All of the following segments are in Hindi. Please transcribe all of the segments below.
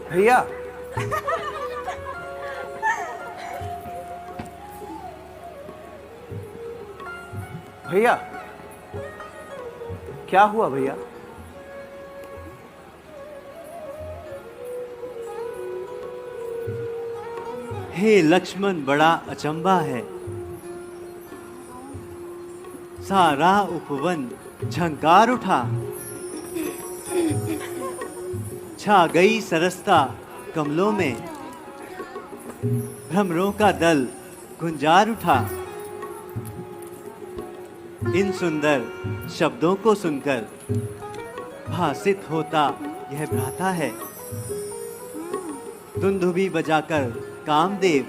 भैया, भैया, क्या हुआ भैया? हे लक्ष्मण, बड़ा अचंभा है। सारा उपवन झंकार उठा, छा गई सरसता कमलों में। भ्रमरों का दल गुंजार उठा, इन सुंदर शब्दों को सुनकर भासित होता यह भ्राता है। दुंदुभी बजाकर कामदेव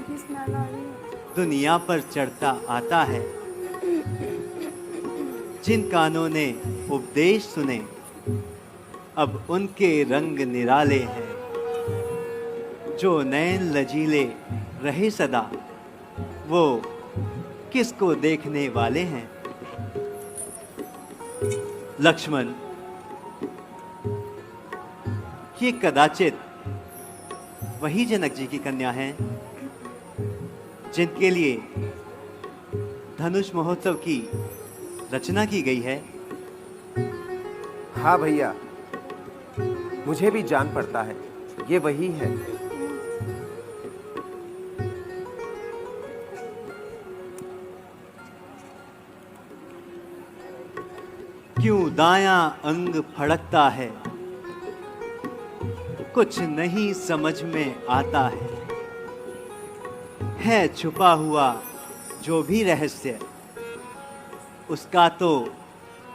दुनिया पर चढ़ता आता है। जिन कानों ने उपदेश सुने, अब उनके रंग निराले हैं। जो नैन लजीले रहे सदा, वो किसको देखने वाले हैं। लक्ष्मण, ये कदाचित वही जनक जी की कन्या हैं जिनके लिए धनुष महोत्सव की रचना की गई है। हाँ भैया, मुझे भी जान पड़ता है, ये वही है। क्यों दायां अंग फड़कता है, कुछ नहीं समझ में आता है छुपा हुआ जो भी रहस्य, उसका तो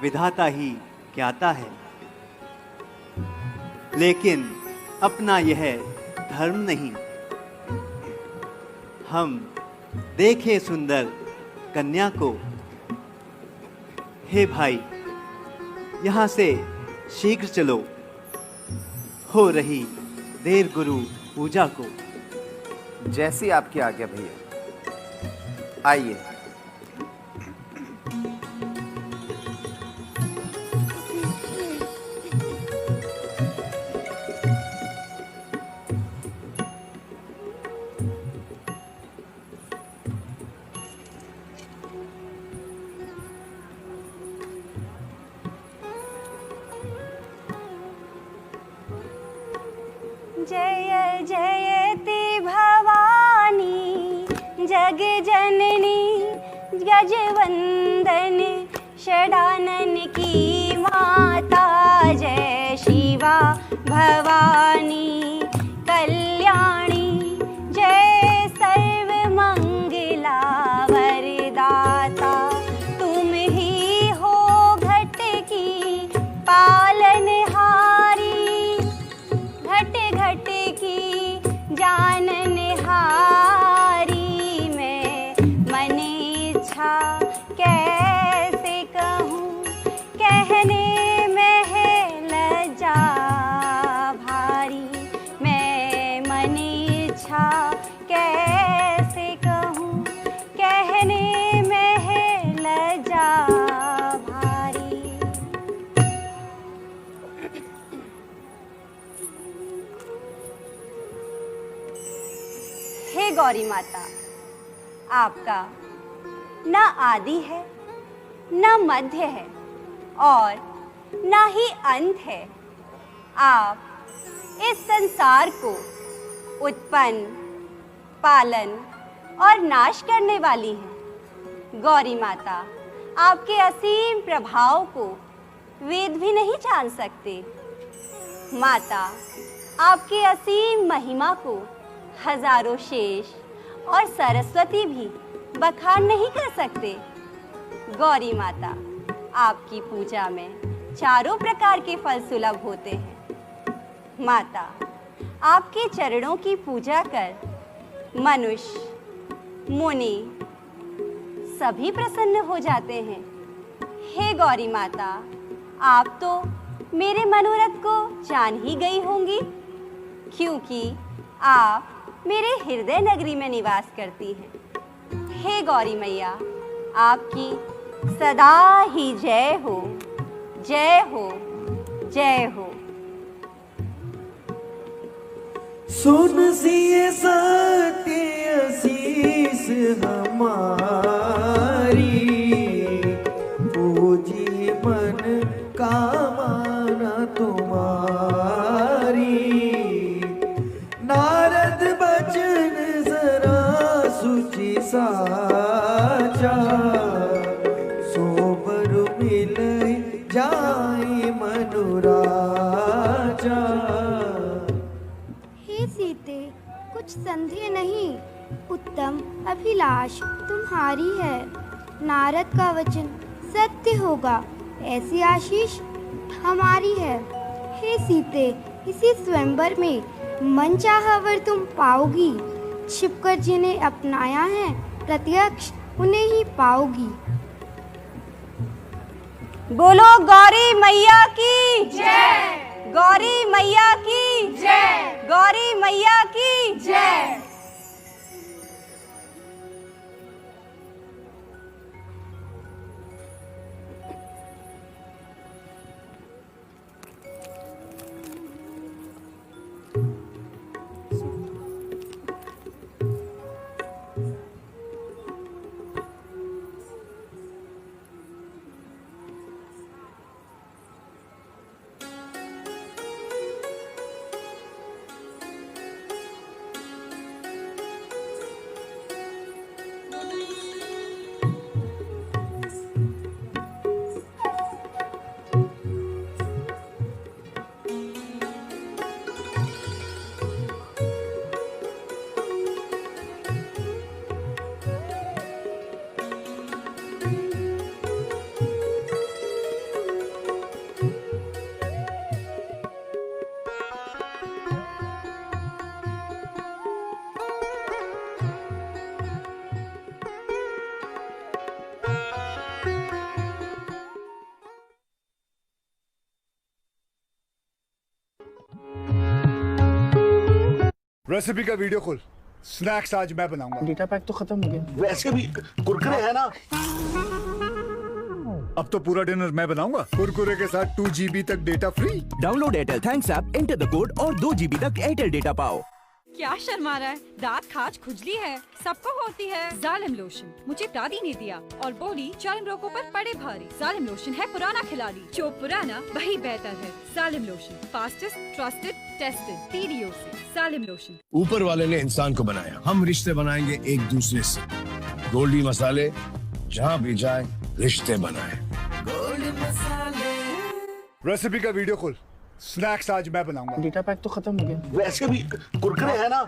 विधाता ही ज्ञाता है। लेकिन अपना यह धर्म नहीं, हम देखे सुंदर कन्या को। हे भाई, यहाँ से शीघ्र चलो, हो रही देर गुरु पूजा को। जैसी आपकी आज्ञा भैया, आइए। जय जयति भवानी जग जननी, गजवंदन षडानन की माता। जय शिवा भवानी कल्याणी, जय सर्व मंगला वरदाता। तुम ही हो घट की पालनहारी, घट घट की जाननहारी। मैं मन इच्छा कैसे कहूँ, कहने में है लज्जा भारी। मैं मन इच्छा कैसे कहूँ, कहने में है लज्जा भारी। हे गौरी माता, आपका न आदि है, न मध्य है और न ही अंत है। आप इस संसार को उत्पन्न, पालन और नाश करने वाली हैं। गौरी माता, आपके असीम प्रभाव को वेद भी नहीं जान सकते। माता, आपके असीम महिमा को हजारों शेष और सरस्वती भी बखान नहीं कर सकते। गौरी माता, आपकी पूजा में चारों प्रकार के फल सुलभ होते हैं। माता, आपके चरणों की पूजा कर मनुष्य, मुनि सभी प्रसन्न हो जाते हैं। हे गौरी माता, आप तो मेरे मनोरथ को जान ही गई होंगी, क्योंकि आप मेरे हृदय नगरी में निवास करती हैं। हे गौरी मैया, आपकी सदा ही जय हो। जय हो, जय हो। सुन सिए सत्य असीस हमारी, पूजी मन कामना तुम्हारी। नारद बचन जरा सुचि साचा, सोबर मिल जाए मनुराजा। हे सीते, कुछ संदेह नहीं, उत्तम अभिलाष तुम्हारी है। नारद का वचन सत्य होगा, ऐसी आशीष हमारी है। हे सीते, इसी स्वयंवर में मन चाहा वर तुम पाओगी। छिपकर जिन्हें अपनाया है, प्रत्यक्ष उन्हें ही पाओगी। बोलो गौरी मैया की जय, गौरी मैया की जय, गौरी मैया की जय। रेसिपी का वीडियो खोल। स्नैक्स आज मैं बनाऊंगा। डेटा पैक तो खत्म हो गया। वैसे भी कुरकुरे है ना। अब तो पूरा डिनर मैं बनाऊंगा। कुरकुरे के साथ 2 GB तक data free. Download Airtel thanks app, enter the code और 2 GB तक एयरटेल डेटा पाओ। क्या शर्मा रहा है? दांत खाज खुजली है, सबको होती है। जालिम लोशन मुझे दादी ने दिया और बोली जालिम रोगों पर पड़े भारी। जालिम लोशन है पुराना खिलाड़ी, जो पुराना वही बेहतर है। जालिम lotion, fastest, trusted, tested, TDO से। जालिम लोशन। ऊपर वाले ने इंसान को बनाया, हम रिश्ते बनाएंगे एक दूसरे से। गोल्डी मसाले, जहाँ भी जाए रिश्ते बनाए। रेसिपी का वीडियो खोल। स्नैक्स आज मैं बनाऊंगा। डेटा पैक तो खत्म हो गया। वैसे भी कुरकुरे है ना।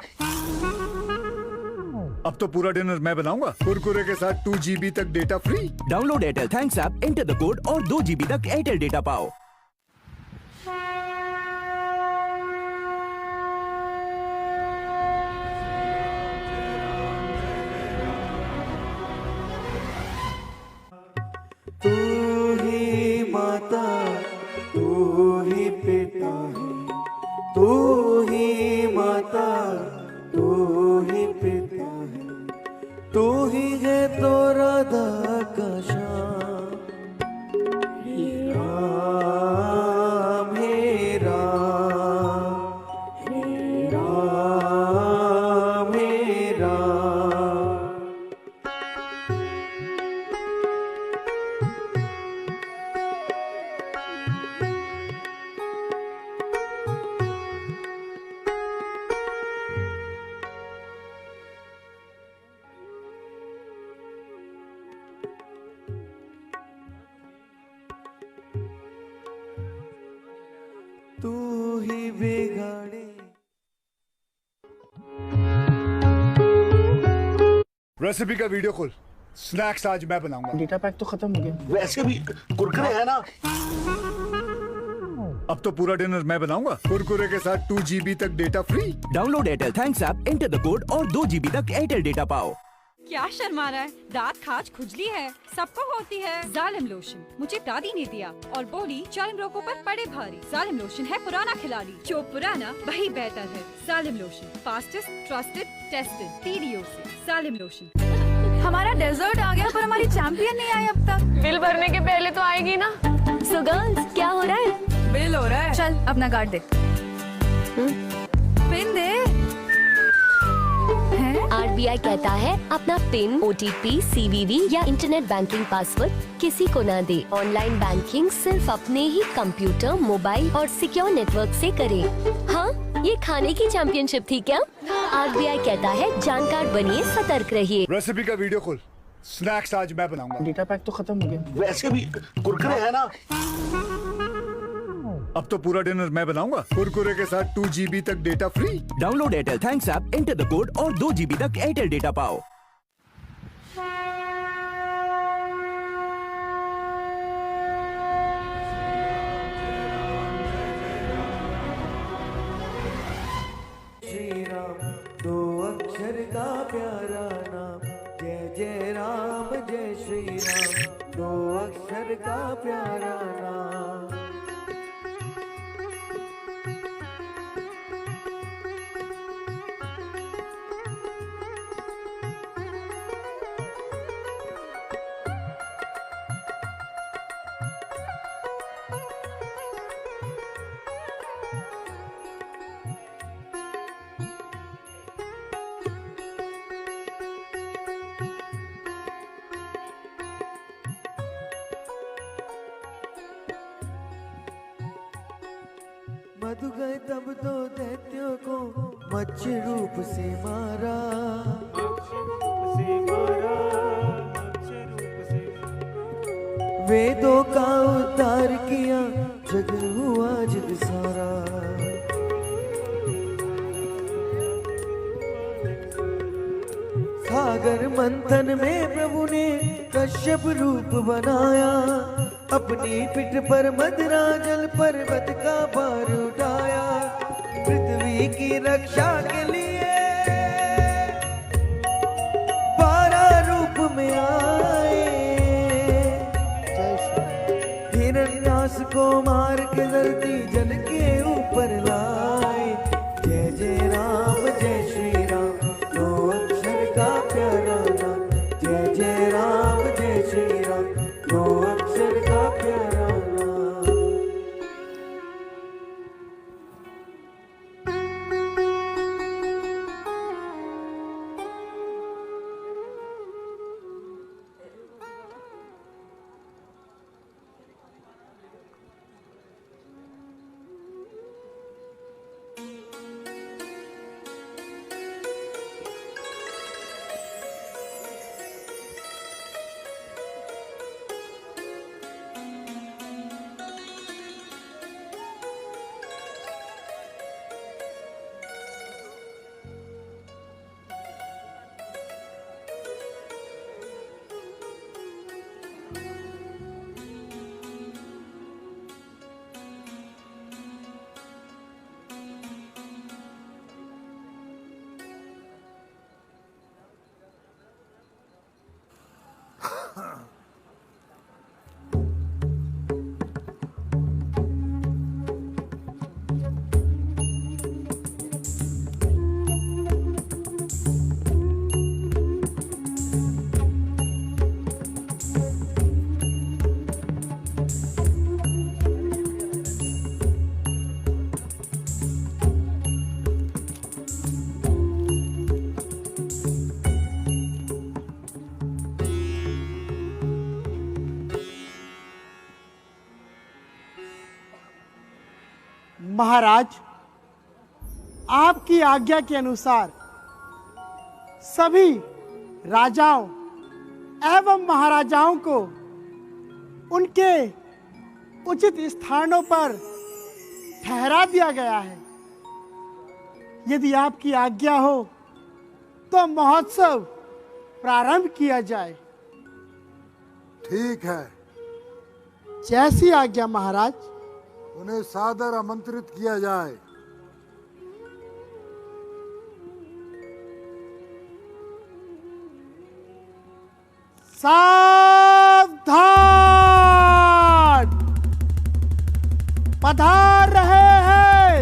अब तो पूरा डिनर मैं बनाऊंगा। कुरकुरे के साथ 2 GB तक data free. Download Airtel thanks app, enter the code और 2 GB तक एयरटेल डेटा पाओ। तू ही माता, तू ही पिता है। तू ही माता, तू ही पिता है। तू ही है तो राधा का श्याम। हे राम, हे राम, हे राम, हे राम। तू ही बिगाड़े। रेसिपी का वीडियो खोल। स्नैक्स आज मैं बनाऊंगा। डेटा पैक तो खत्म हो गया। वैसे भी कुरकुरे है ना। अब तो पूरा डिनर मैं बनाऊंगा। कुरकुरे के साथ 2 GB तक data free. Download Airtel thanks app, enter the code और 2 GB तक एयरटेल डेटा पाओ। क्या शर्मा रहा है? दांत खाज खुजली है, सबको होती है। जालिम लोशन मुझे दादी ने दिया और बोली जालिम रोगों पर पड़े भारी। जालिम लोशन है पुराना खिलाड़ी, जो पुराना वही बेहतर है। जालिम lotion, fastest, trusted, tested, TDO से। जालिम लोशन। हमारा डेजर्ट आ गया पर हमारी चैंपियन नहीं आई अब तक। बिल भरने के पहले तो आएगी ना। सो गर्ल्स, चल अपना कार्ड दे। पिन दे। RBI कहता है अपना पिन, OTP, CVV या इंटरनेट बैंकिंग पासवर्ड किसी को ना दे। ऑनलाइन बैंकिंग सिर्फ अपने ही कंप्यूटर, मोबाइल और सिक्योर नेटवर्क से करें। हाँ, ये खाने की चैंपियनशिप थी क्या? RBI कहता है जानकार बनिए, सतर्क रहिए। रेसिपी का वीडियो खोल। स्नैक्स आज मैं बनाऊंगा। डेटा पैक तो खत्म हो गया। वैसे भी कुरकुरे है ना। अब तो पूरा डिनर मैं बनाऊंगा। कुरकुरे के साथ 2 GB तक data free. Download Airtel thanks app, enter the code और 2 GB तक एयरटेल डेटा पाओ। श्री राम, 2 अक्षर का प्यारा नाम। जय जय राम, जय श्री राम, 2 अक्षर का प्यारा नाम। मधु गए तब तो दैत्यों को मत्स्य रूप से मारा। वेदों का उद्धार किया, जग हुआ जग सारा। सागर मंथन में प्रभु ने कश्यप रूप बनाया। अपनी पिठ पर मदरा जल पर्वत का भार उठाया। पृथ्वी की रक्षा के लिए 12 रूप में आए। हिरण्याक्ष को मार के धरती जल के ऊपर लाए। जय जय राम, जय श्री राम, 2 अक्षर का प्यारा नाम। जय जय राम, जय श्री राम, 2 अक्षर का प्यारा नाम। महाराज, आपकी आज्ञा के अनुसार सभी राजाओं एवं महाराजाओं को उनके उचित स्थानों पर ठहरा दिया गया है। यदि आपकी आज्ञा हो तो महोत्सव प्रारंभ किया जाए। ठीक है। जैसी आज्ञा महाराज। उन्हें सादर आमंत्रित किया जाए। सावधान! पधार रहे हैं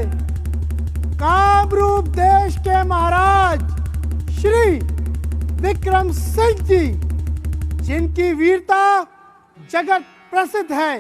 कामरूप देश के महाराज श्री विक्रम सिंह जी, जिनकी वीरता जगत प्रसिद्ध है।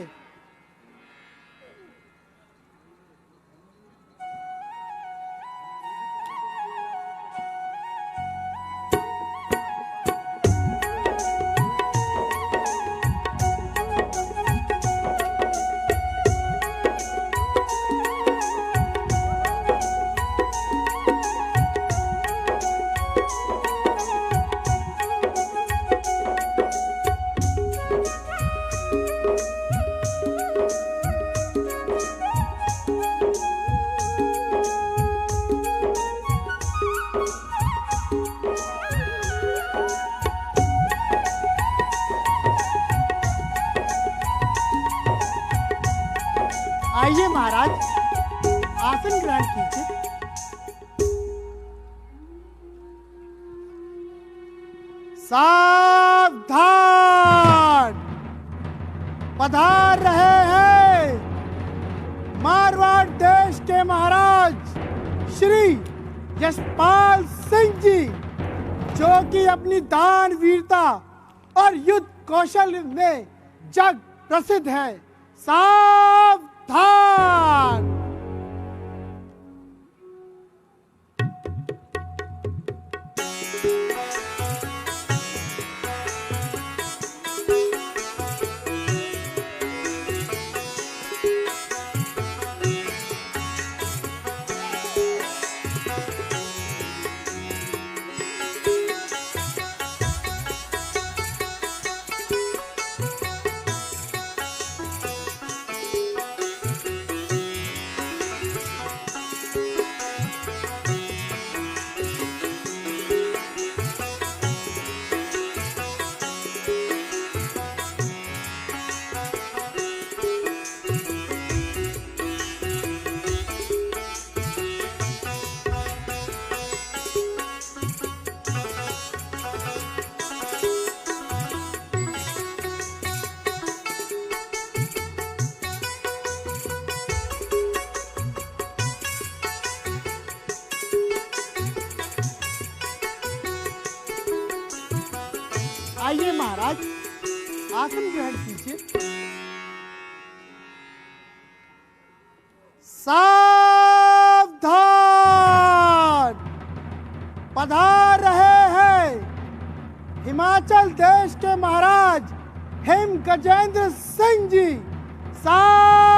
आइए महाराज, आसन ग्रहण कीजिए। सावधान! पधार रहे हैं मारवाड़ देश के महाराज श्री यशपाल सिंह जी, जो कि अपनी दान वीरता और युद्ध कौशल में जग प्रसिद्ध है। सावधान! आइए महाराज, आसन ग्रहण कीजिए। सावधान! पधार रहे हैं हिमाचल देश के महाराज हेम गजेंद्र सिंह जी। सावधान!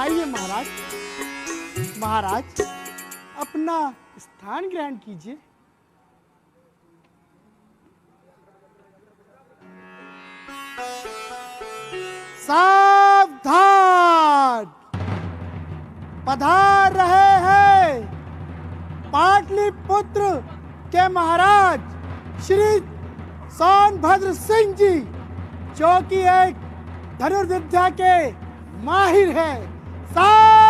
आइए महाराज, महाराज अपना स्थान ग्रहण कीजिए। सावधान! पधार रहे हैं पाटलिपुत्र के महाराज श्री सोनभद्र सिंह जी, जो कि एक धनुर्विद्या के माहिर है। सावधान!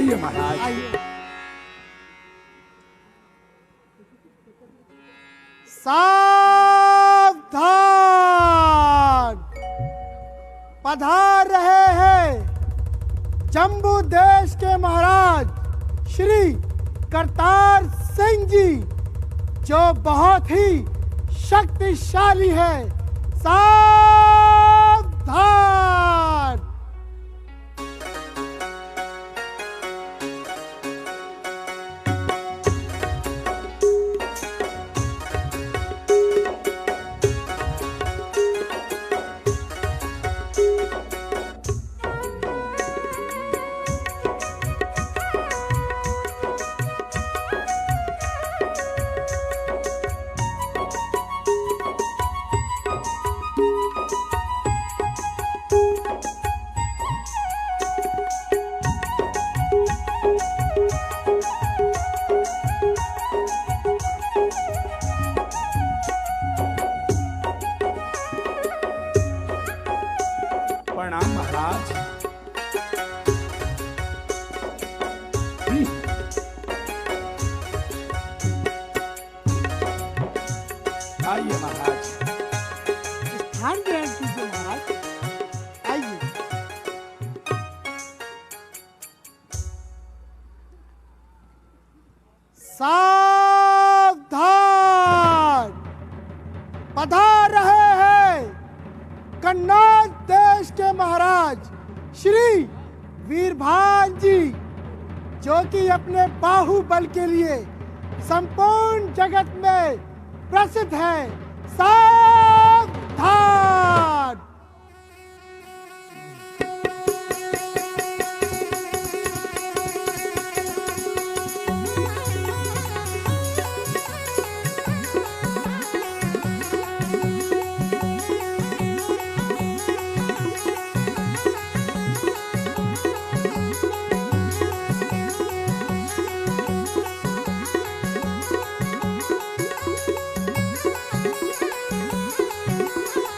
आइए महाराज आइए। सावधान, पधार रहे हैं जम्बू देश के महाराज श्री करतार सिंह जी, जो बहुत ही शक्तिशाली है। सावधान। प्रणाम महाराज। आइए महाराज, स्थान ग्रहण कीजिए महाराज, आइए। सावधान, पधार रहे हैं कन्नौज देश के महाराज श्री वीरभान जी, जो कि अपने बाहुबल के लिए संपूर्ण जगत में प्रसिद्ध है। सावधान।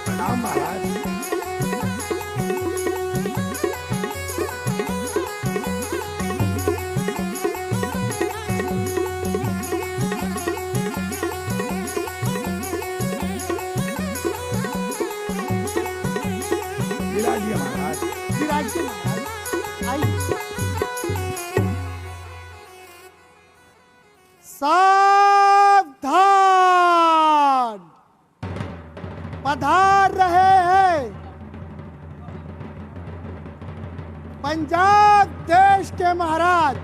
प्रणाम महाराज। विराजिए महाराज। विराजिए महाराज, आइए। सावधान, पधार रहे हैं पंजाब देश के महाराज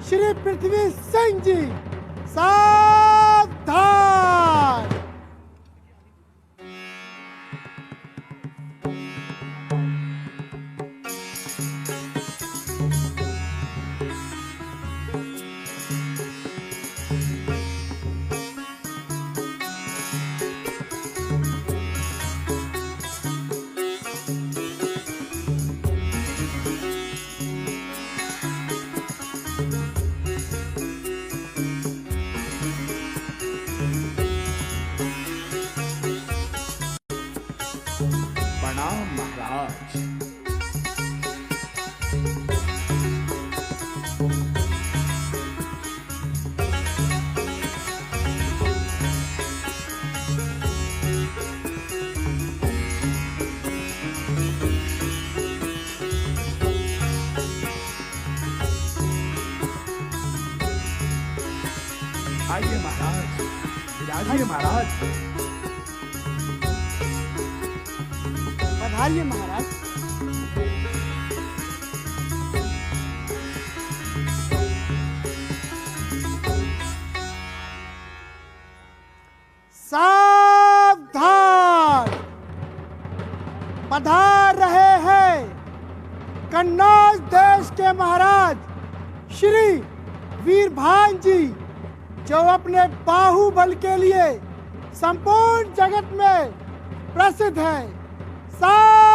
श्री पृथ्वी सिंह जी। सावधान। प्रणाम महाराज। आइए महाराज, विराजिए महाराज। पधारिए महाराज। सावधान, पधार रहे हैं कन्नौज देश के महाराज श्री वीरभान जी, जो अपने बाहुबल के लिए संपूर्ण जगत में प्रसिद्ध है। सावधान।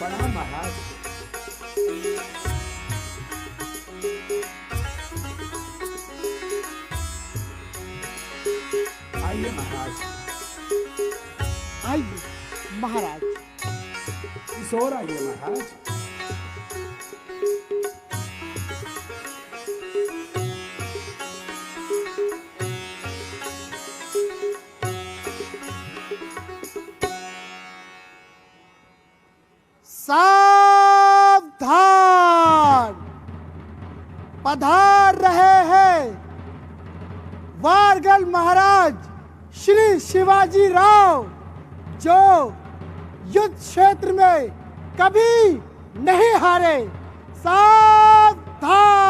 प्रणाम महाराज। आइए महाराज। आइए महाराज। इस ओर आइए महाराज। सावधान, पधार रहे हैं वारगल महाराज श्री शिवाजी राव, जो युद्ध क्षेत्र में कभी नहीं हारे। सावधान।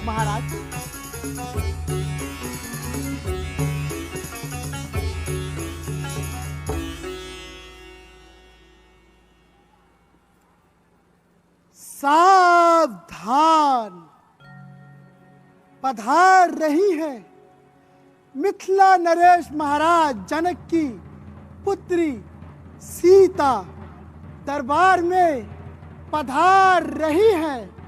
महाराज, सावधान, पधार रही है मिथिला नरेश महाराज जनक की पुत्री सीता, दरबार में पधार रही है।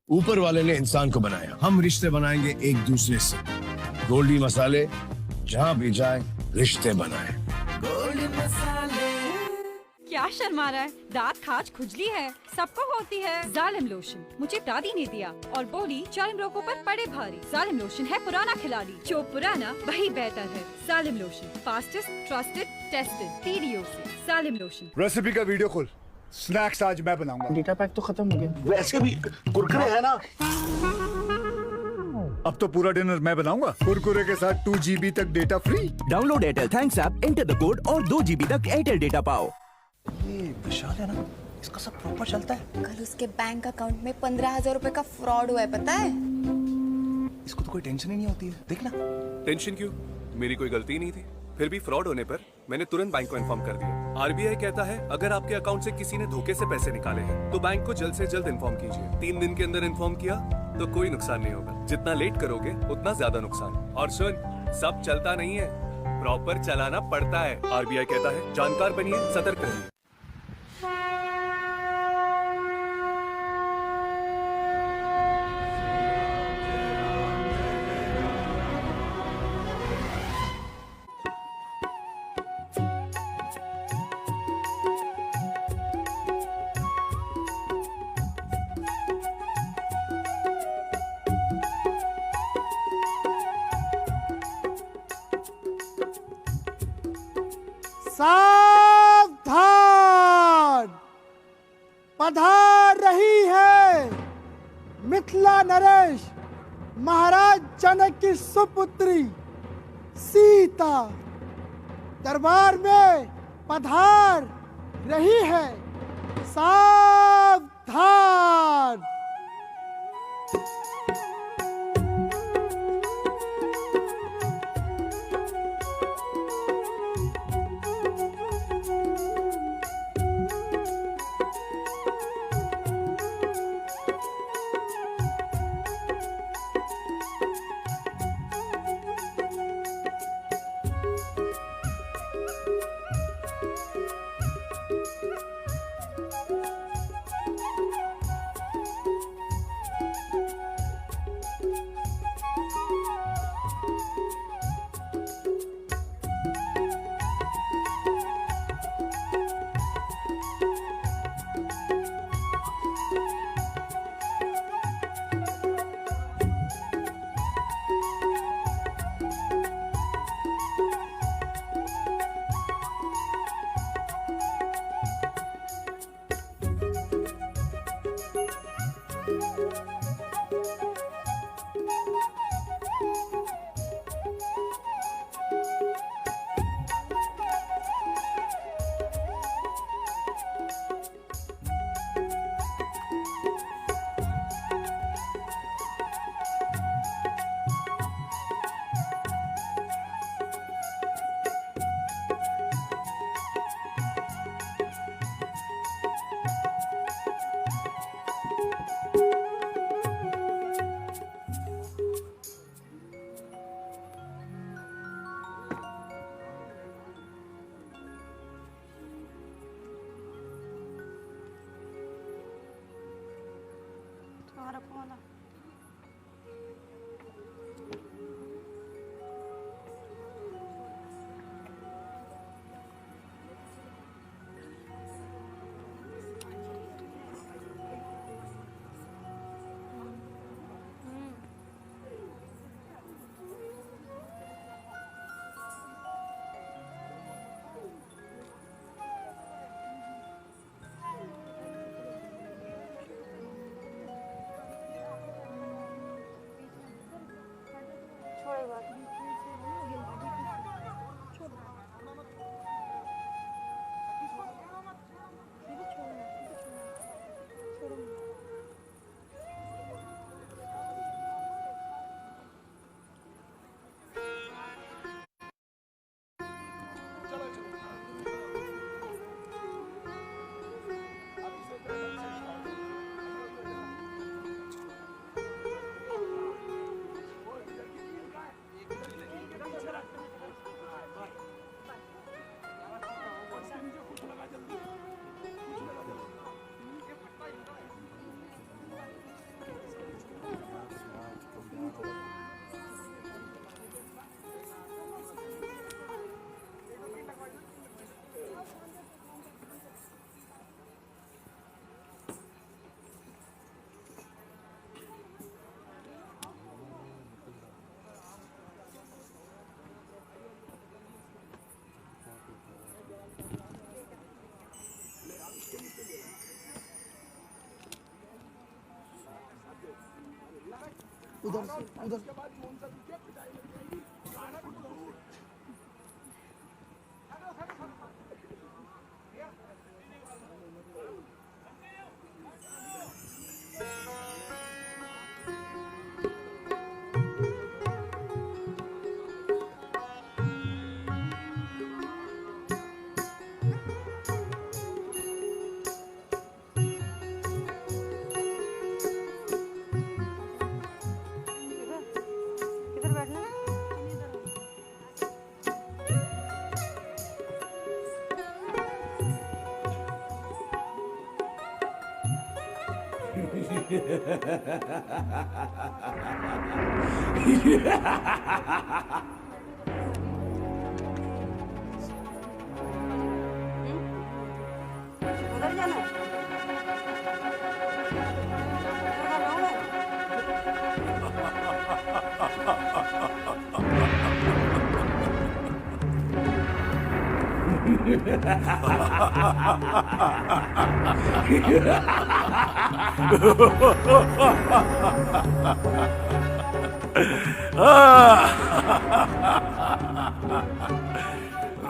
ऊपर वाले ने इंसान को बनाया, हम रिश्ते बनाएंगे एक दूसरे से। गोल्डी मसाले, जहाँ भी जाए रिश्ते बनाए। क्या शर्मा रहा है? दांत खाज खुजली है, सबको होती है। जालिम लोशन मुझे दादी ने दिया और बोली जालिम रोगों पर पड़े भारी। जालिम लोशन है पुराना खिलाड़ी, जो पुराना वही बेहतर है। जालिम lotion, fastest, trusted, tested, TDO से। जालिम लोशन। रेसिपी का वीडियो खोल, स्नैक्स आज मैं बनाऊंगा। डेटा पैक तो खत्म हो गया। वैसे भी कुरकुरे है ना। अब तो पूरा डिनर मैं बनाऊंगा। कुरकुरे के साथ 2 GB तक data free. Download Airtel thanks app, enter the code और 2 GB तक एयरटेल डेटा पाओ। ये विशाल है ना, इसका सब प्रॉपर चलता है। कल उसके बैंक अकाउंट में 15,000 रुपए का फ्रॉड हुआ है, पता है? इसको तो कोई टेंशन ही नहीं होती है, देखना। टेंशन क्यों? मेरी कोई गलती नहीं थी। फिर भी फ्रॉड होने पर मैंने तुरंत बैंक को इन्फॉर्म कर दिया। RBI कहता है अगर आपके अकाउंट से किसी ने धोखे से पैसे निकाले हैं तो बैंक को जल्द से जल्द इन्फॉर्म कीजिए। 3 दिन के अंदर इन्फॉर्म किया तो कोई नुकसान नहीं होगा। जितना लेट करोगे उतना ज्यादा नुकसान। और सुन, सब चलता नहीं है, प्रॉपर चलाना पड़ता है। RBI कहता है जानकार बनिए, सतर्क रहिए। सावधान, पधार रही है मिथिला नरेश महाराज जनक की सुपुत्री सीता, दरबार में पधार रही है। सावधान। कहाँ रखूँ वाला? छोड़ो बात। उधर से उधर किधर बैठना? उधर जाना है?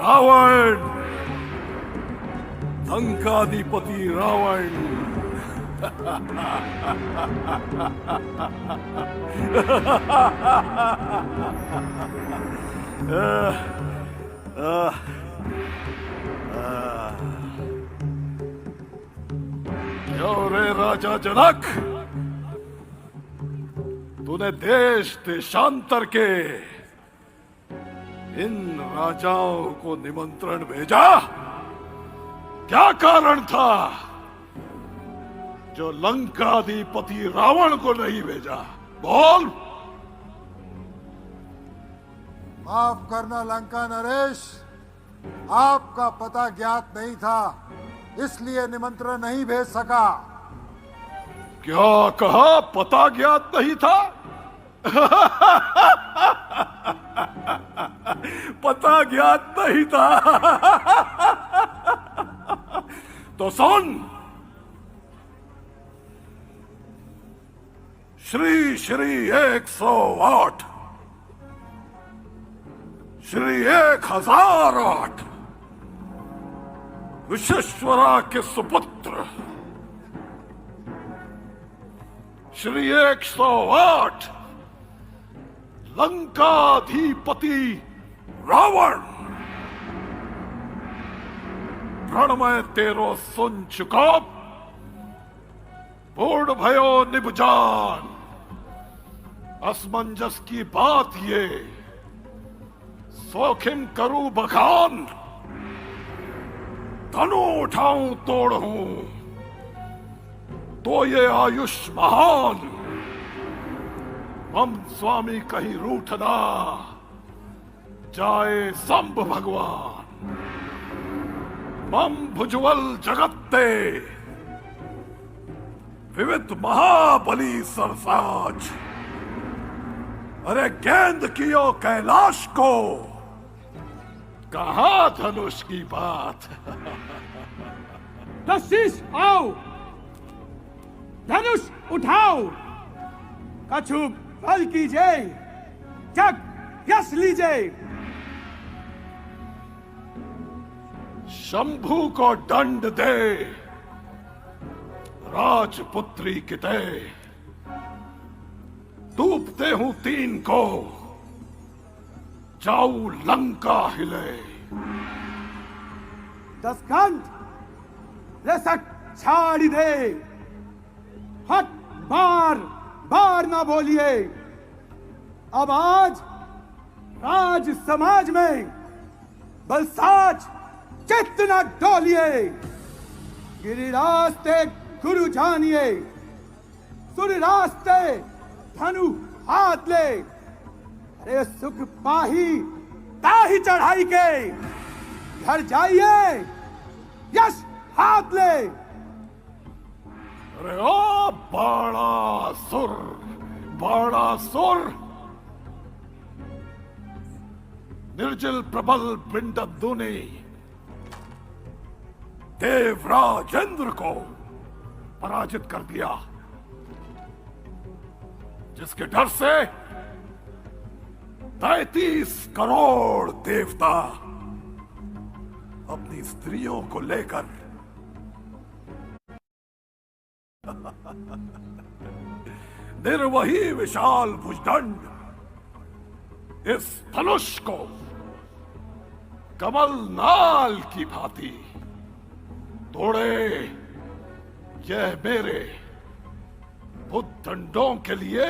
रावण, लंकाधिपति रावण। क्यों रे राजा जनक, तूने देश देशांतर के इन राजाओं को निमंत्रण भेजा? क्या कारण था जो लंकाधिपति रावण को नहीं भेजा? बोल। माफ करना लंका नरेश, आपका पता ज्ञात नहीं था, इसलिए निमंत्रण नहीं भेज सका। क्या कहा? पता ज्ञात नहीं था? पता ज्ञात नहीं था? तो सुन, श्री श्री 108, श्री 1008 विश्वेश्वरा के सुपुत्र श्री 108 लंकाधिपति रावण, प्रणमय तेरो सुन चुका, पूर्ण भयो निबजान। असमंजस की बात ये, सौखिम करूं बखान, धनु उठाऊं तोड़ूं, तो ये आयुष्मान मम स्वामी कहीं रूठना जाए संभ भगवान मम भुजवल जगत्ते विविध महाबली सरसाज। अरे गेंद कियो कैलाश को, कहा धनुष की बात। दशीष आओ, धनुष उठाओ, कछु बल कीजिए, जग यश लीजिए। शंभू को दंड दे राजपुत्री किते, डूबते हूं तीन को जाऊ लंका हिले। दसकंठ रसक छाड़ी दे, हट बार बार ना बोलिए। अब आज राज समाज में बलसाज चित्त न डोलिए। गिरिरास्ते गुरु जानिए, सुर रास्ते धनु हाथ ले। अरे सुख पाही ताही चढ़ाई के, घर जाइए यश हाथ ले। अरे ओ बड़ा सुर, बड़ा सुर, निर्जल प्रबल बिंडुनी देवराजेंद्र को पराजित कर दिया, जिसके डर से 33 करोड़ देवता अपनी स्त्रियों को लेकर निर्वही विशाल भुजदंड इस धनुष को कमल नाल की भांति तोड़े। यह मेरे भुजदंडों के लिए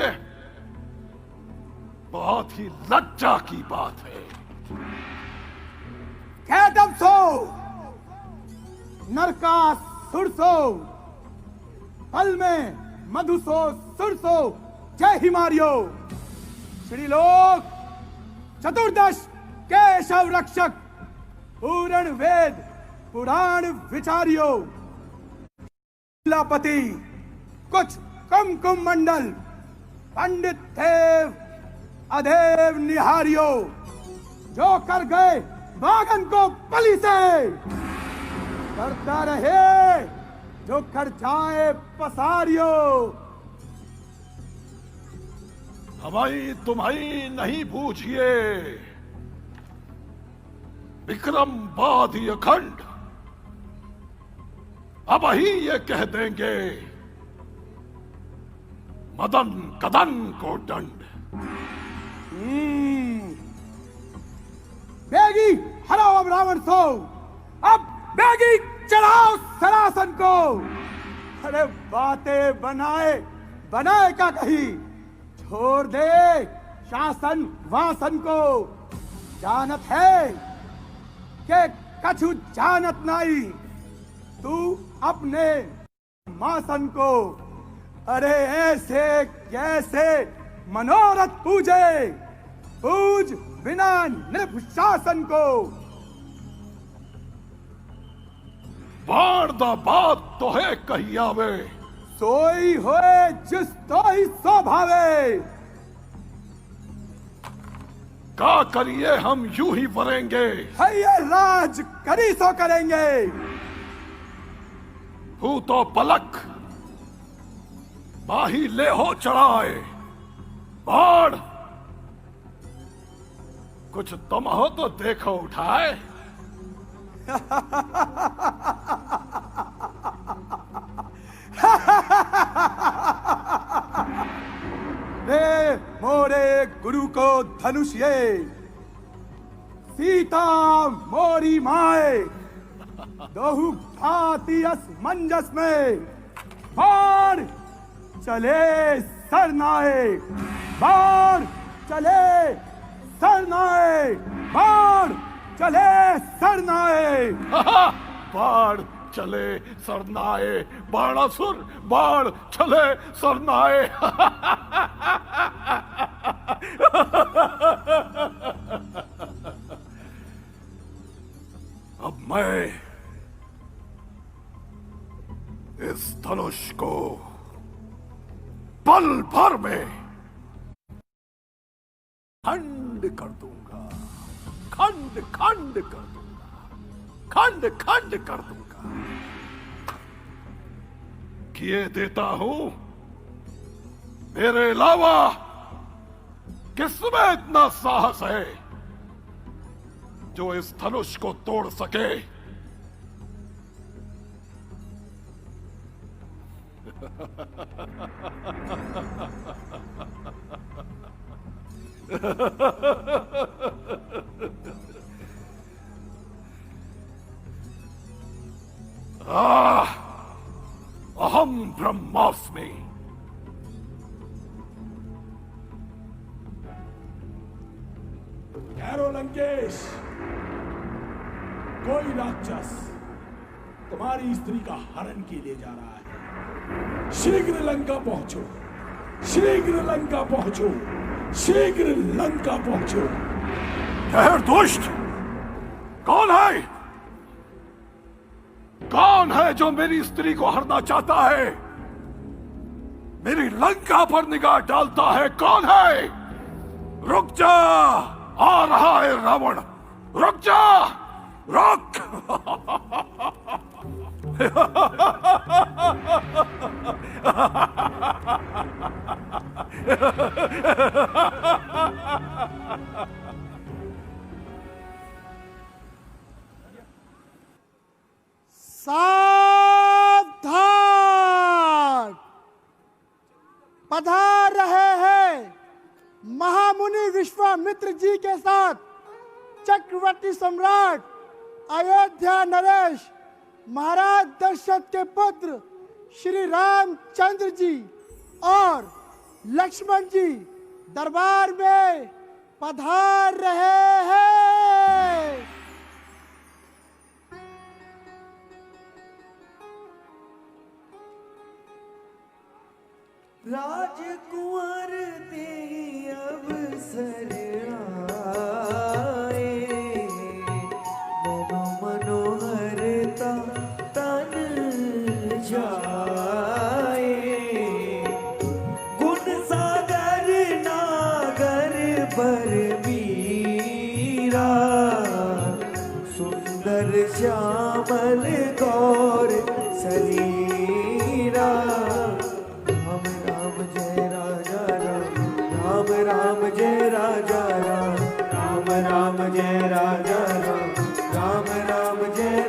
बहुत ही लज्जा की बात है। कैदम सो नरका सुरसो, पल में मधुसो सुरसो, जय हिमारियो। श्री लोक चतुर्दश केशव रक्षक, पूर्ण वेद पुराण विचारियो। पति कुछ कुमकुम मंडल, पंडित देव अदेव निहारियो। जो कर गए बागन को बलि से, करता रहे जो कर जाए पसारियो। हमारी तुम्हारी नहीं बूझिए, विक्रम बाधी अखंड अब ही ये कह देंगे मदन कदन को दंड। बेगी हराओ अब रावण सो, अब बेगी चढ़ाओ सरासन को। अरे बातें बनाए बनाए का कही, छोड़ दे शासन वासन को। जानत है के कछु जानत नहीं, तू अपने मासन को। अरे ऐसे कैसे मनोरथ पूजे, पूज बिना निर्शासन को। बाढ़ दा बात तो है कही आवे, सोई होए जिस तो ही सो भावे। का करिए हम यूं ही वरेंगे, है ये राज करी सो करेंगे। हूं तो पलक माही ले हो चढ़ाए, बाढ़ कुछ तुम हो तो देखो उठाए। दे मोरे गुरु को धनुष ये, सीता मोरी माए। दोहु भांति असमंजस में, बाढ़ चले सरनाए, बाढ़ चले सरनाए, बाढ़ चले सरनाए। बाढ़ चले सरनाए, बाणासुर बाण चले सरनाए। अब मैं इस धनुष को पल भर में खंड कर दूंगा, खंड खंड कर दूंगा, खंड खंड कर दूंगा। किए देता हूं, मेरे अलावा किसमें इतना साहस है जो इस धनुष को तोड़ सके? अहम ब्रह्मास्मि। ठहरो लंकेश, कोई राक्षस तुम्हारी स्त्री का हरण के लिए जा रहा है। शीघ्र लंका पहुंचो, शीघ्र लंका पहुंचो, शीघ्र लंका पहुंचो। ठहर दुष्ट, कौन है? कौन है जो मेरी स्त्री को हरना चाहता है? मेरी लंका पर निगाह डालता है? कौन है? रुक जा, आ रहा है रावण, रुक जा, रुक। सावधान, पधार रहे हैं महामुनि विश्वामित्र जी के साथ चक्रवर्ती सम्राट अयोध्या नरेश महाराज दशरथ के पुत्र श्री रामचंद्र जी और लक्ष्मण जी दरबार में पधार रहे हैं। राजकुंवर दे अवसर आए, मनो मनोहरता तन जाए। गुण सागर नागर पर मीरा, सुंदर श्यामल गौर शरीरा। राम जय राजा राम, राम राम जय राजा राम, राम राम जय राजा राम, राम राम जय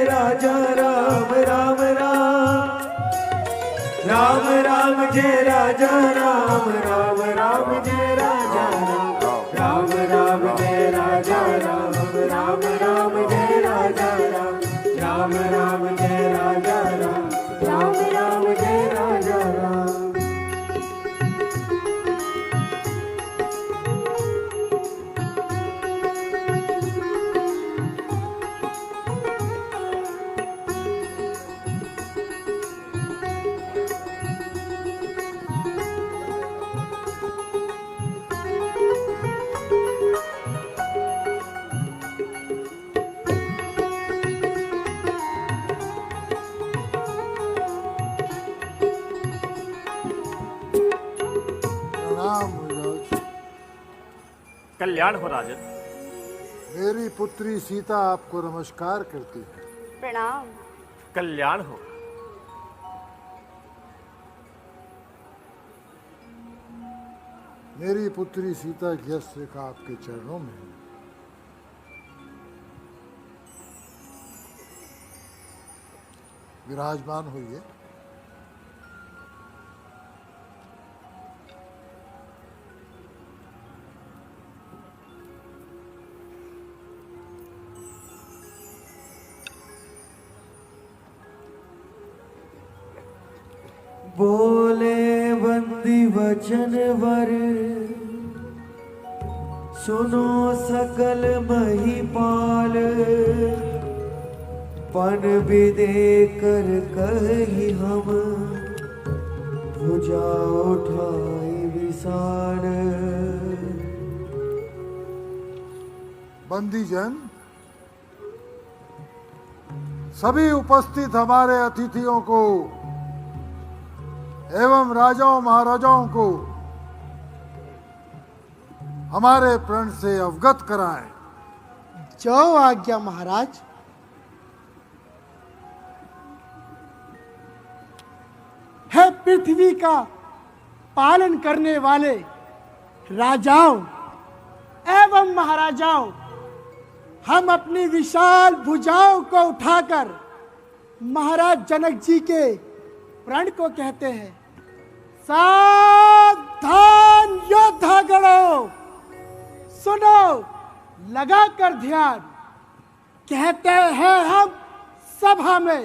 राजा राम, राम राम, राम राम जय राजा राम, राम राम जय राजा राम, राम राम जय राजा राम, राम राम जय राजा राम, राम राम जय राजा राम, राम राम जय राजा राम। कल्याण हो राजन। मेरी पुत्री सीता आपको नमस्कार करती है। प्रणाम। कल्याण हो। मेरी पुत्री सीता की हस्तरेखा आपके चरणों में है। विराजमान होइए। बोले बंदी वचन वर, सुनो सकल महिपाल। पन भी देकर कही हम भुजा उठाई विसान। बंदीजन, सभी उपस्थित हमारे अतिथियों को एवं राजाओं महाराजाओं को हमारे प्रण से अवगत कराएं। जो आज्ञा महाराज। है पृथ्वी का पालन करने वाले राजाओं एवं महाराजाओं, हम अपनी विशाल भुजाओं को उठाकर महाराज जनक जी के प्रण को कहते हैं। सावधान योद्धागणों, सुनो लगाकर ध्यान। कहते हैं हम सभा में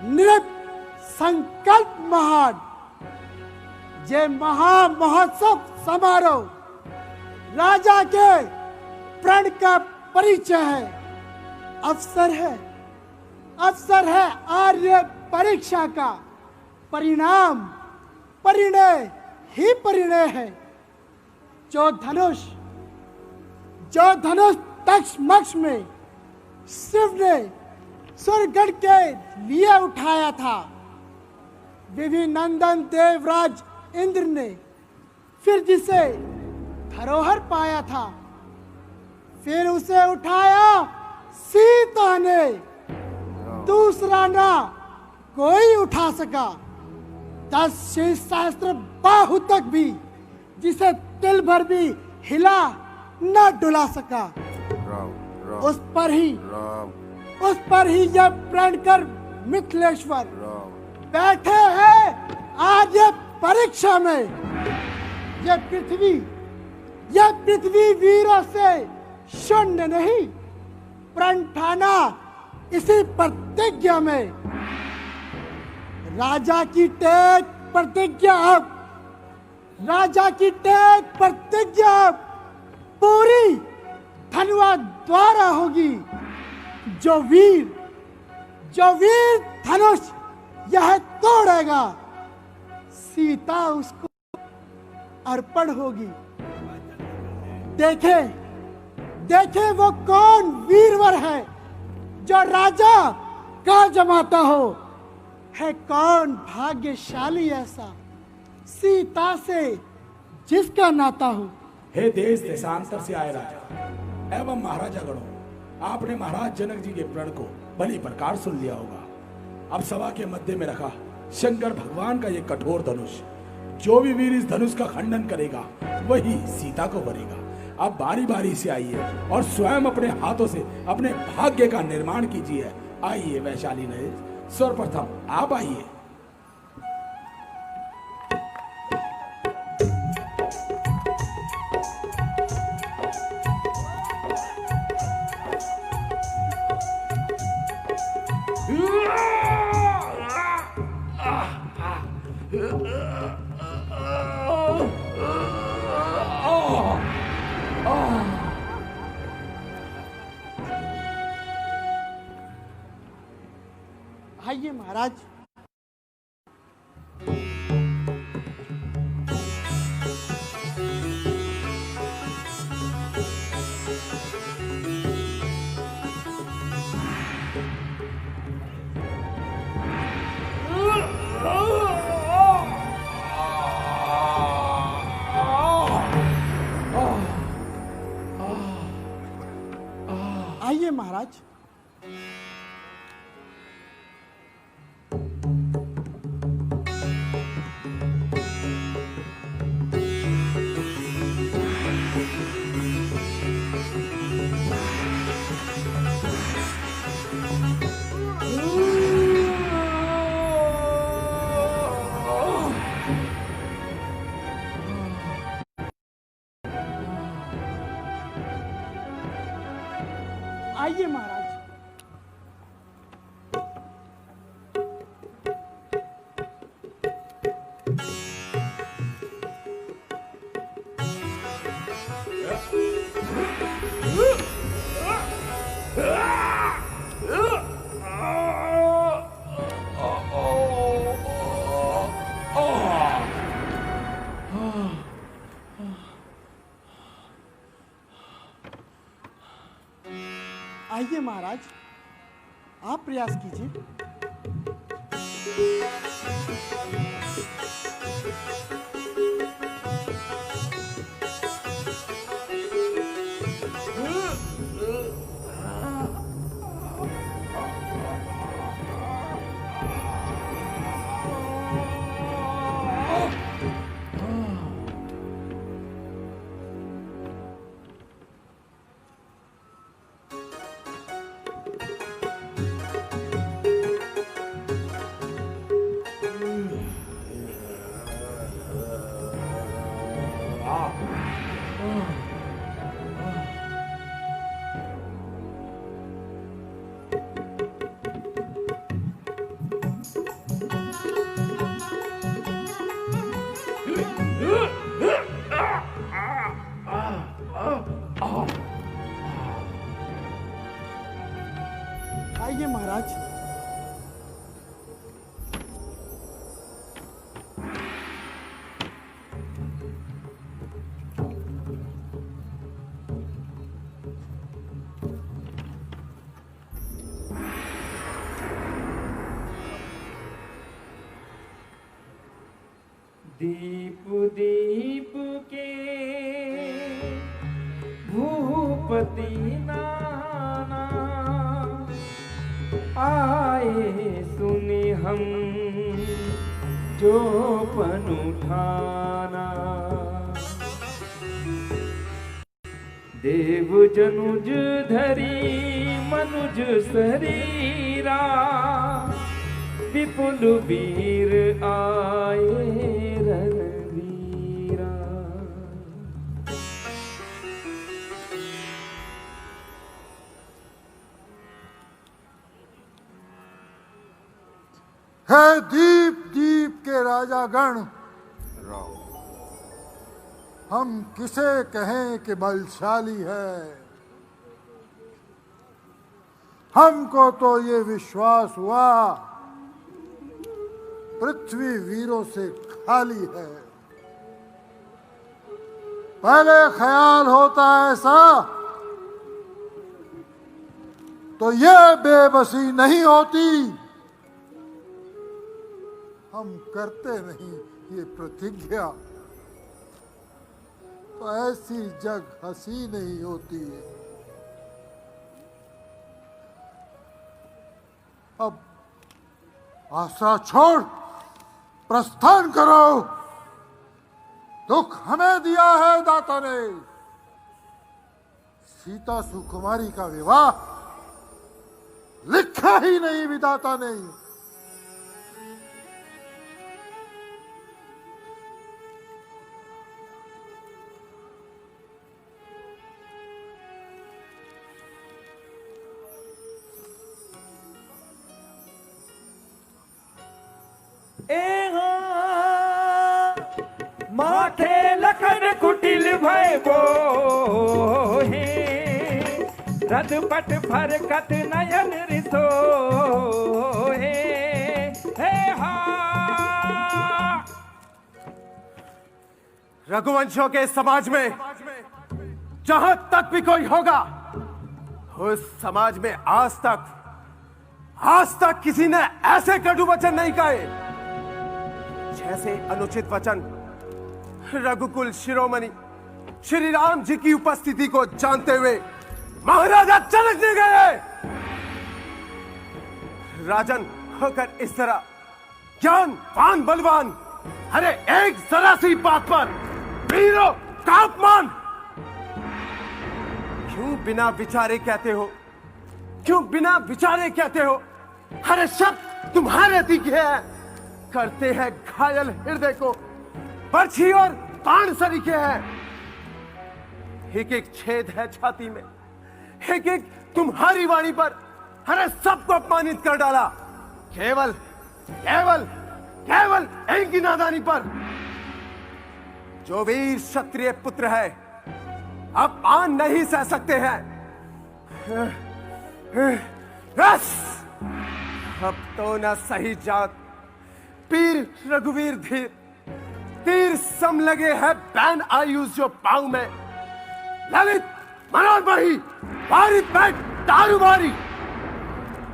नृत्य संकल्प महान। ये महा महोत्सव समारोह राजा के प्रण का परिचय है, अवसर है आर्य परीक्षा का परिणाम, परिणय ही परिणय है। जो धनुष तक्षमक्ष में शिव ने सुरगढ़ के लिए उठाया था, विभिनंदन देवराज इंद्र ने फिर जिसे धरोहर पाया था, फिर उसे उठाया सीता ने। दूसरा ना कोई उठा सका। 10 सहस्त्र बाहु तक भी जिसे तिल भर भी हिला न डुला सका। उस पर ही यह प्रण कर मिथिलेश्वर बैठे हैं आज ये परीक्षा में। यह पृथ्वी वीरों से शून्य नहीं, प्रण ठाना इसी प्रतिज्ञा में। राजा की टेक प्रतिज्ञा पूरी धनुआ द्वारा होगी। जो वीर धनुष यह तोड़ेगा, सीता उसको अर्पण होगी। देखे वो कौन वीरवर है जो राजा का जमाता हो। है कौन भाग्यशाली ऐसा सीता से जिसका नाता हो। हे देश देशांतर से आए राजा एवं महाराजा गणों, आपने महाराज जनक जी के प्रण को भली प्रकार सुन लिया होगा। अब सभा के मध्य में रखा शंकर भगवान का ये कठोर धनुष, जो भी वीर इस धनुष का खंडन करेगा वही सीता को वरेगा। अब बारी बारी से आइए और स्वयं अपने हाथों से अपने भाग्य का निर्माण कीजिए। आइए वैशाली नरेश, सर्वप्रथम आप आइए। आइए महाराज। आइए महाराज। आइए महाराज। आइए महाराज, आप प्रयास कीजिए। आइए महाराज। दीप दीप के भूपति नाना आए सुने हम जो पन उठाना। देव जनुज धरी मनुज शरीरा विपुल वीर आए रणवीरा। है दीप दीप के राजागण, हम किसे कहें कि बलशाली है। हमको तो ये विश्वास हुआ पृथ्वी वीरों से खाली है। पहले ख्याल होता ऐसा तो ये बेबसी नहीं होती। हम करते नहीं ये प्रतिज्ञा तो ऐसी जग हंसी नहीं होती। अब आशा छोड़ प्रस्थान करो। दुख हमें दिया है दाता ने। सीता सुकुमारी का विवाह लिखा ही नहीं विधाता ने। माथे लखन कुटिल भय बोहे रद पट फरकत नयन रिसो हे हा। रघुवंशों के समाज में जहां तक भी कोई होगा, उस समाज में आज तक किसी ने ऐसे कटु वचन नहीं कहे जैसे अनुचित वचन रघुकुल शिरोमणि श्री राम जी की उपस्थिति को जानते हुए महाराजा चलने गए। राजन होकर इस तरह ज्ञानवान बलवान, अरे एक जरा सी बात पर वीरों का अपमान क्यों बिना विचारे कहते हो? क्यों बिना विचारे कहते हो? अरे शब्द तुम्हारे तीखे हैं, करते हैं घायल हृदय को। बर्छी और बाण सरीखे हैं, एक एक छेद है छाती में, एक एक तुम्हारी वाणी पर अरे सबको अपमानित कर डाला। केवल केवल केवल इनकी नादानी पर। जो वीर क्षत्रिय पुत्र है अपमान नहीं सह सकते हैं। बस अब तो न सही जात पीर रघुवीर धीर, तीर सम लगे है बैन आयुष जो पाँव में। ललित मनोर बही, वारी बैठ दारूबारी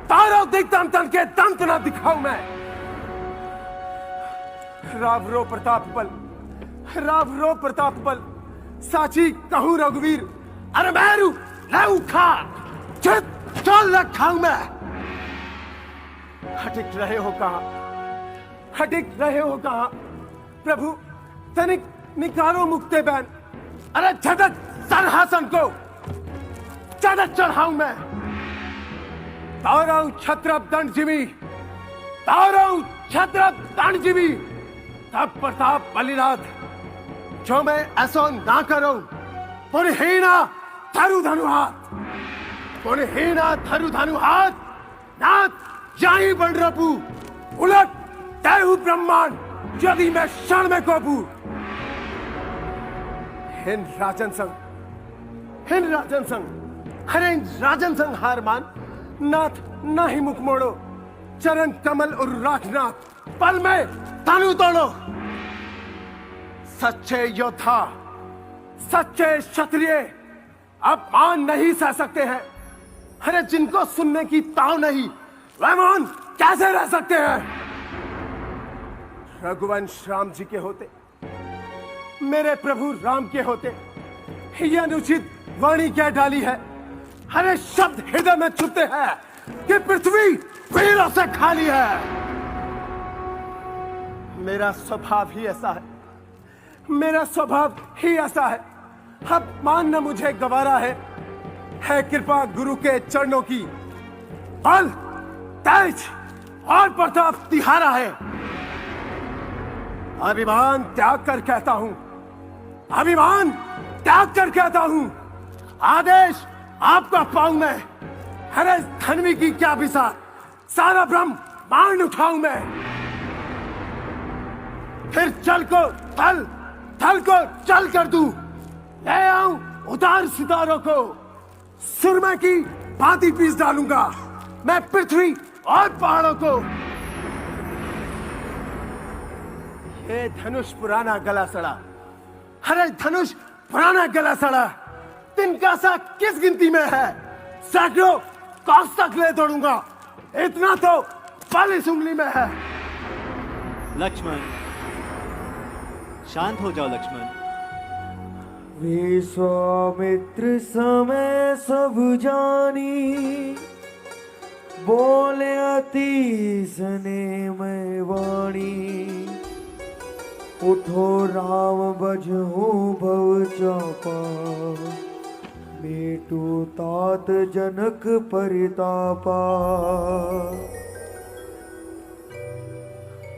तारो दिखता तन के दंत ना दिखाऊं मैं। रावरो प्रताप बल साची कहूं रघुवीर अरे मैरू लहू खा चल रखाऊं मैं। हटिक रहे हो कहा प्रभु तनिक निकालो मुक्ते बैन अरे झटक सरहासन को चढ़क चढ़ाऊं मैं। ताराऊ छत्रप दंडजीवी तब प्रताप बलिनाथ जो मैं ऐसा ना करूं पुरहीना धरु धनु हाथ नाथ जाई बन रपू उलट तैहु ब्रह्मांड यदि मैं क्षण में कोपू। हिंद राजन संग हार मान नाथ ना ही मुख मोड़ो चरण कमल और राखनाथ पल में तनु तोड़ो। सच्चे योद्धा सच्चे क्षत्रिय अपमान नहीं सह सकते हैं। अरे जिनको सुनने की ताव नहीं वह मौन कैसे रह सकते हैं। रघुवंश राम जी के होते मेरे प्रभु राम के होते यह अनुचित वाणी क्या डाली है। अरे शब्द हृदय में छुपते हैं कि पृथ्वी वीरों से खाली है। मेरा स्वभाव ही ऐसा है अब मानना मुझे गवारा है कृपा गुरु के चरणों की बल तेज और प्रताप तिहारा है। अभिमान त्याग कर कहता हूं आदेश आपका पाऊं मैं। अरे धनवी की क्या विसार सारा ब्रह्म मान उठाऊं मैं। फिर चल को थल को चल कर दूं ले आऊं उतार सितारों को सुरमा की भांति पीस डालूंगा मैं पृथ्वी और पहाड़ों को। ये धनुष पुराना गला सड़ा अरे धनुष पुराना गला सड़ा तिनका सा किस गिनती में है। सैकड़ों कौस तक ले तोड़ूंगा इतना तो पल इस उंगली में है। लक्ष्मण शांत हो जाओ लक्ष्मण। विश्वामित्र समय सब जानी बोले अति सने में वाणी। उठो राम बजहु भव चापा मेटू तात जनक परितापा।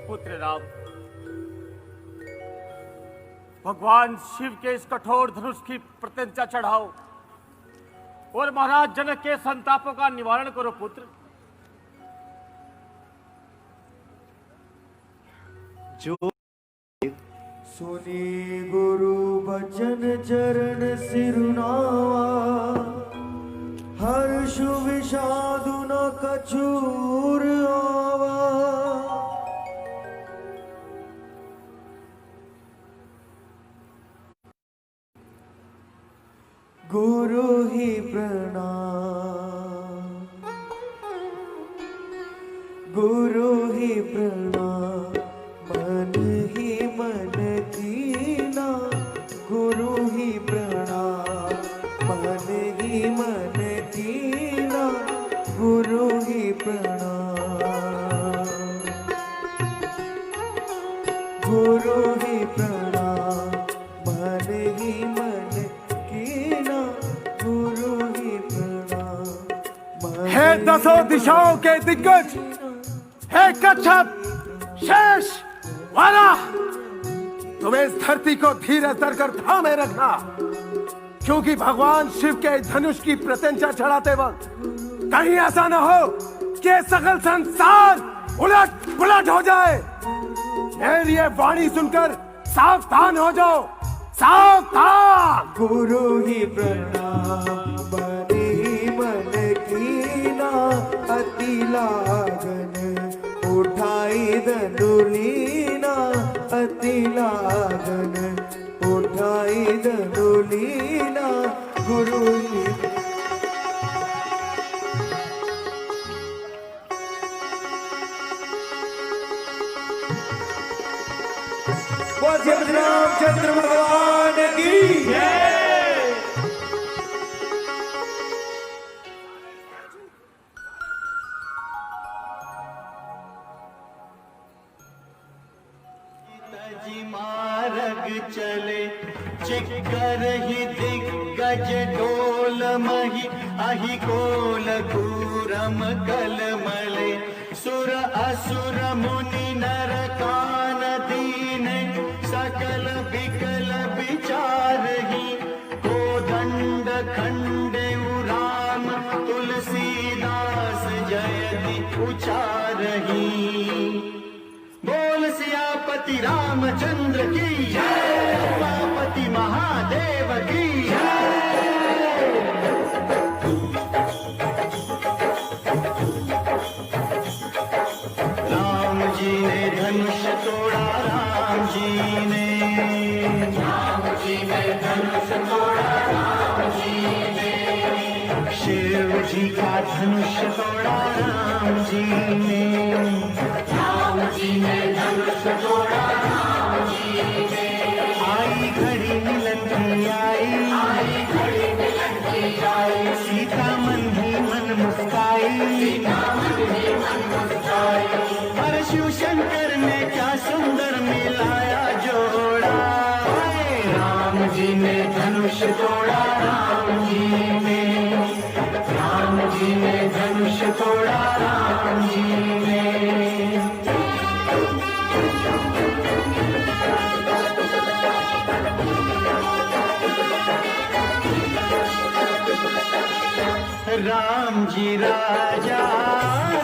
पुत्र राम भगवान शिव के इस कठोर धनुष की प्रत्यंचा चढ़ाओ और महाराज जनक के संतापों का निवारण करो पुत्र। जो सुनी गुरु बचन चरण सिरुनावा हर्ष विषादु न कछूर आवा। गुरु ही प्रणाम मन ही मन कीना। गुरु ही प्रणाम मन ही मन कीना। गुरु ही प्रणाम मन ही मन कीना। गुरु ही प्रणाम। हे दसों दिशाओं के दिग्गज हे कच्छप शेष वाला तुम इस धरती को धीरे धरकर थामे रखना क्योंकि भगवान शिव के धनुष की प्रत्यंचा चढ़ाते वक्त कहीं ऐसा न हो कि सकल संसार उलट पुलट हो जाए। मेरी ये वाणी सुनकर सावधान हो जाओ सावधान। गुरु ही प्रणाम मन कीना। अति लागन उठाई दंडुलीना। अति लागन उठाई दंडुलीना। गुरु ही बोल रामचंद्र भगवान की जय। मार्ग चले चिक्कर ही दिग्गज डोल मही अहि कोल कूरम कल मले सुर असुर मुनि नर कान दीन सकल विकल विचार ही कोदंड खंडे राम तुलसीदास जयति उचारही। बोल सियापति रामचंद्र की जय, उमापति महादेव की जय। राम जी ने धनुष तोड़ा, राम जी ने धनुष तोड़ा, राम जी ने शिव जी का धनुष तोड़ा, राम जी ने धनुष तोड़ा, राम जी ने। आई घड़ी मिलन की आई घड़ी मिलन की आई, सीता मन ही मन मुस्काई, पर शिव शंकर ने क्या सुंदर मिलाया जोड़ा। राम जी ने धनुष तोड़ा, राम जी ने धनुष तोड़ा, राम जी ने। राम जी राजा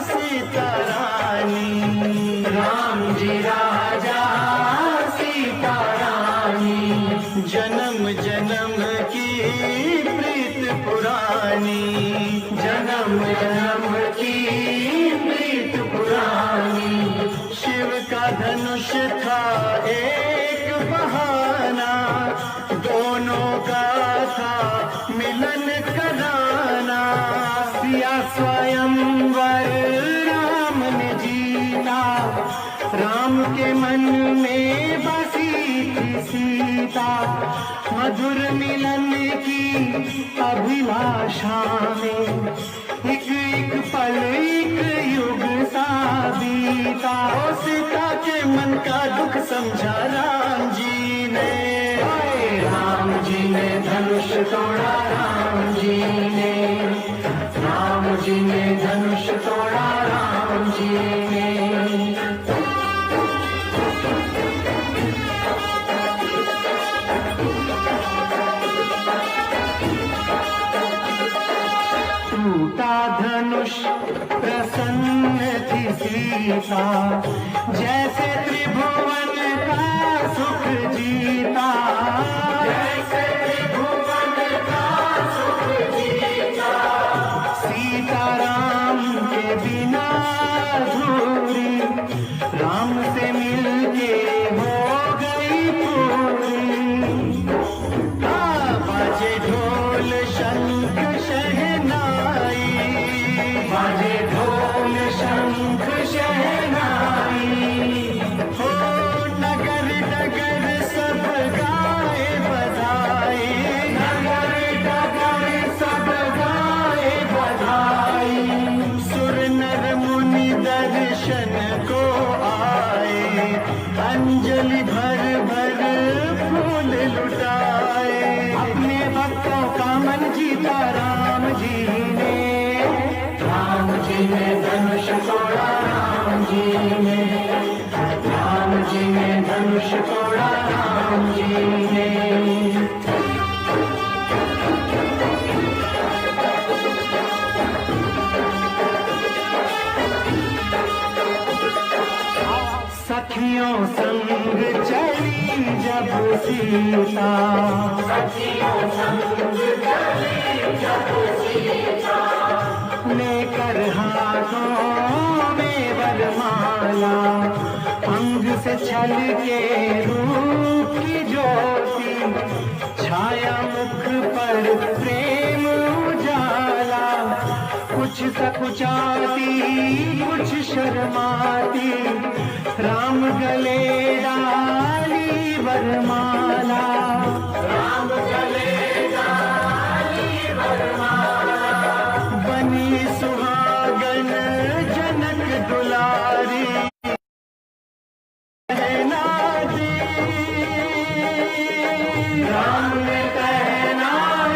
सीता रानी, राम जी राजा सीता रानी, जन्म जन्म की प्रीत पुरानी, जन्म जन्म की प्रीत पुरानी। शिव का धनुष था एक बहाना, दोनों का था मिलन कराना। सिया स्वयंवर राम ने जीता, राम के मन में बसी थी सीता। मधुर मिलन की अभिलाषा में एक एक पल एक युग सा बीता। सीता के मन का दुख समझा राम जी ने, राम जी ने धनुष तोड़ा, राम जी ने धनुष तोड़ा, राम जी ने। टूटा धनुष प्रसन्न थी सीता, जैसे त्रिभुवन का सुख जीता, जैसे त्रिभुवन का सुख जीता। सीता राम के बिना अधूरी, राम से मिलके हो गई पूरी। बाजे ढोल शंख शहनाई, बाजे ढोल शंख शहनाई। हो नगर नगर सब गाए बधाई, नगर नगर सब गाए बधाई। सुर नर मुनि दर्शन को आए, अंजलि भर भर फूल लुटाए। अपने भक्तों का मन जीता राम जी ने, राम जी ने धनुष तोड़ा, राम जी ने धनुष तोड़ा, राम जी ने। सखियों संग चली जब सीता, सखियों संग चली जब सीता। लेकर हाथों में वरमाला, अंग से छल के रूप की ज्योति। छाया मुख पर प्रेम उजाला, कुछ सकुचाती कुछ शर्माती। राम गले डाली वरमाला राम चलेगा बनी सुहागन जनक दुलारी कहना दी राम ने कहना